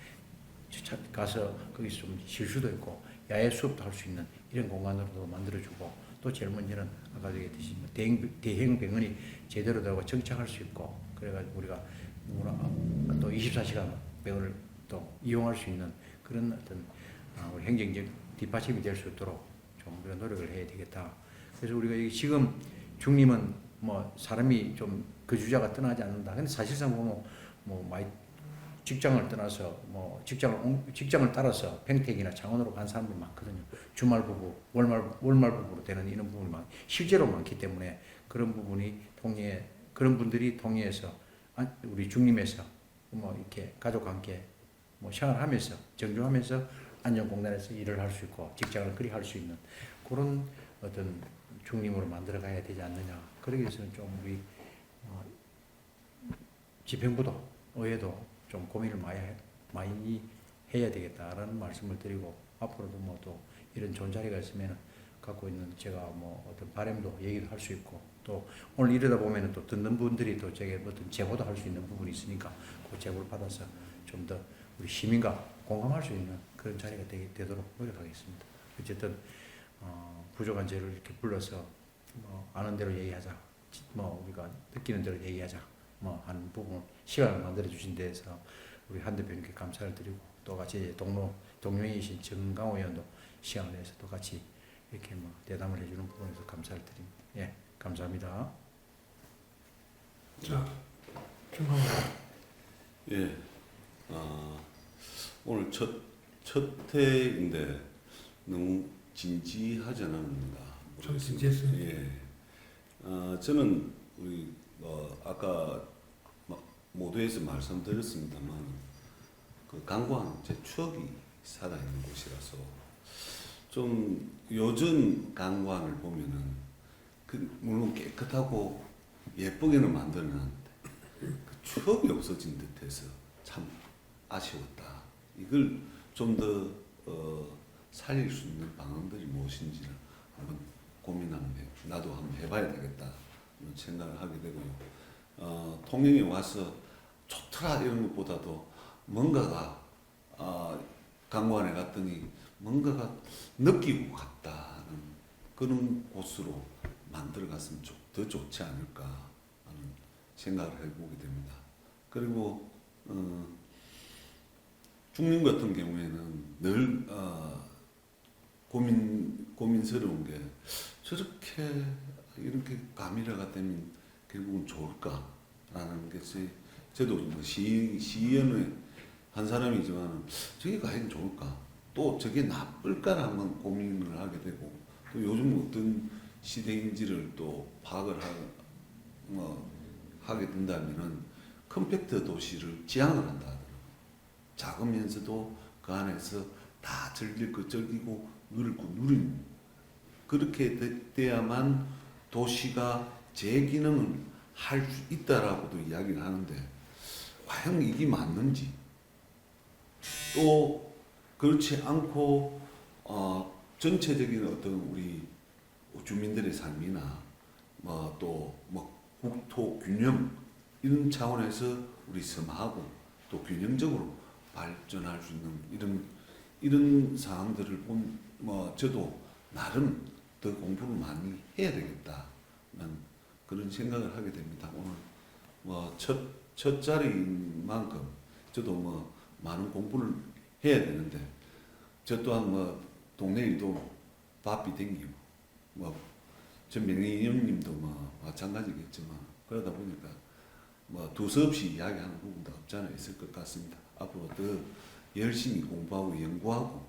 가서 거기서 좀 쉴 수도 있고 야외 수업도 할 수 있는 이런 공간으로도 만들어주고, 또 제일 먼저는 아까 얘기했듯이 대형 병원이 제대로 되고 정착할 수 있고, 그래가지고 우리가 또 24시간 병원을 또 이용할 수 있는 그런 어떤 우리 행정적 뒷받침이 될 수 있도록 좀 우리가 노력을 해야 되겠다. 그래서 우리가 지금 중림은 뭐 사람이 좀 거주자가 떠나지 않는다. 근데 사실상 보면 뭐 많이 직장을 떠나서 뭐 직장을 따라서 평택이나 창원으로 간 사람들 많거든요. 주말 부부, 월말 부부로 되는 이런 부분이 실제로 많기 때문에 그런 부분이 그런 분들이 통영에서 우리 중림에서 뭐 이렇게 가족과 함께 뭐 생활하면서 정주하면서 안전공단에서 일을 할 수 있고 직장을 그리 할 수 있는 그런 어떤 중림으로 만들어 가야 되지 않느냐. 그러기 위해서는 좀 우리 집행부도 의회도 좀 고민을 많이 해야 되겠다라는 말씀을 드리고, 앞으로도 뭐 또 이런 좋은 자리가 있으면 갖고 있는 제가 뭐 어떤 바람도 얘기도 할 수 있고, 또 오늘 이러다 보면은 또 듣는 분들이 또 제게 어떤 제보도 할 수 있는 부분이 있으니까 그 제보를 받아서 좀 더 우리 시민과 공감할 수 있는 그런 자리가 되도록 노력하겠습니다. 어쨌든 부족한 죄를 이렇게 불러서 뭐 아는 대로 얘기하자, 뭐 우리가 느끼는 대로 얘기하자, 뭐 하는 부분 시간을 만들어 주신 데에서 우리 한 대표님께 감사를 드리고, 또 같이 동료이신 정강호 의원도 시간을 내서 또 같이 이렇게 뭐 대담을 해주는 부분에서 감사를 드립니다. 예, 감사합니다. 자, 정강호. 예, 오늘 첫 회인데 너무 진지하지 않았는가? 좀 진지했어요. 예, 저는 우리 아까 모두에서 말씀드렸습니다만 그 강광 제 추억이 살아있는 곳이라서 좀 요즘 강광을 보면은 물론 깨끗하고 예쁘게는 만들어놨는데 그 추억이 없어진 듯해서 참 아쉬웠다. 이걸 좀 더 살릴 수 있는 방안들이 무엇인지를 한번 나도 한번 해봐야 되겠다 이런 생각을 하게 되고요. 통영에 와서 좋더라 이런 것보다도 뭔가가 강관에 갔더니 뭔가가 느끼고 갔다는 그런 곳으로 만들어 갔으면 더 좋지 않을까 하는 생각을 해보게 됩니다. 그리고 중림 같은 경우에는 늘 고민스러운 게 저렇게 이렇게 가미라가 되면 결국은 좋을까라는 게 저도 뭐 시의원의 한 사람이지만 저게 과연 좋을까, 또 저게 나쁠까라는 건 고민을 하게 되고, 또 요즘 어떤 시대인지를 또 파악을 하게 된다면은 컴팩트 도시를 지향을 한다 하더라고요. 작으면서도 그 안에서 다 즐길 거 즐기고 누릴 거 누리는, 그렇게 돼야만 도시가 제 기능을 할 수 있다라고도 이야기를 하는데 과연 이게 맞는지, 또 그렇지 않고 전체적인 어떤 우리 주민들의 삶이나 또 국토 균형 이런 차원에서 우리 섬하고 또 균형적으로 발전할 수 있는 이런 상황들을 저도 나름 더 공부를 많이 해야 되겠다는 그런 생각을 하게 됩니다. 오늘 첫 자리인 만큼 저도 많은 공부를 해야 되는데 저 또한 동네 일도 바삐 댕기고 전명희 의원님도 마찬가지겠지만 그러다 보니까 두서없이 이야기하는 부분도 없지 않아 있을 것 같습니다. 앞으로 더 열심히 공부하고 연구하고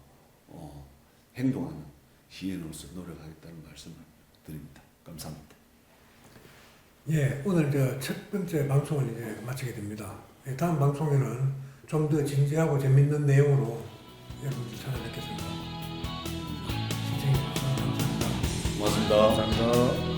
행동하는 시인으로서 노력하겠다는 말씀을 드립니다. 감사합니다. 예, 오늘 첫 번째 방송을 이제 마치게 됩니다. 예, 다음 방송에는 좀 더 진지하고 재밌는 내용으로 여러분들 찾아뵙겠습니다. 시청해주셔서 감사합니다. 고맙습니다. 감사합니다.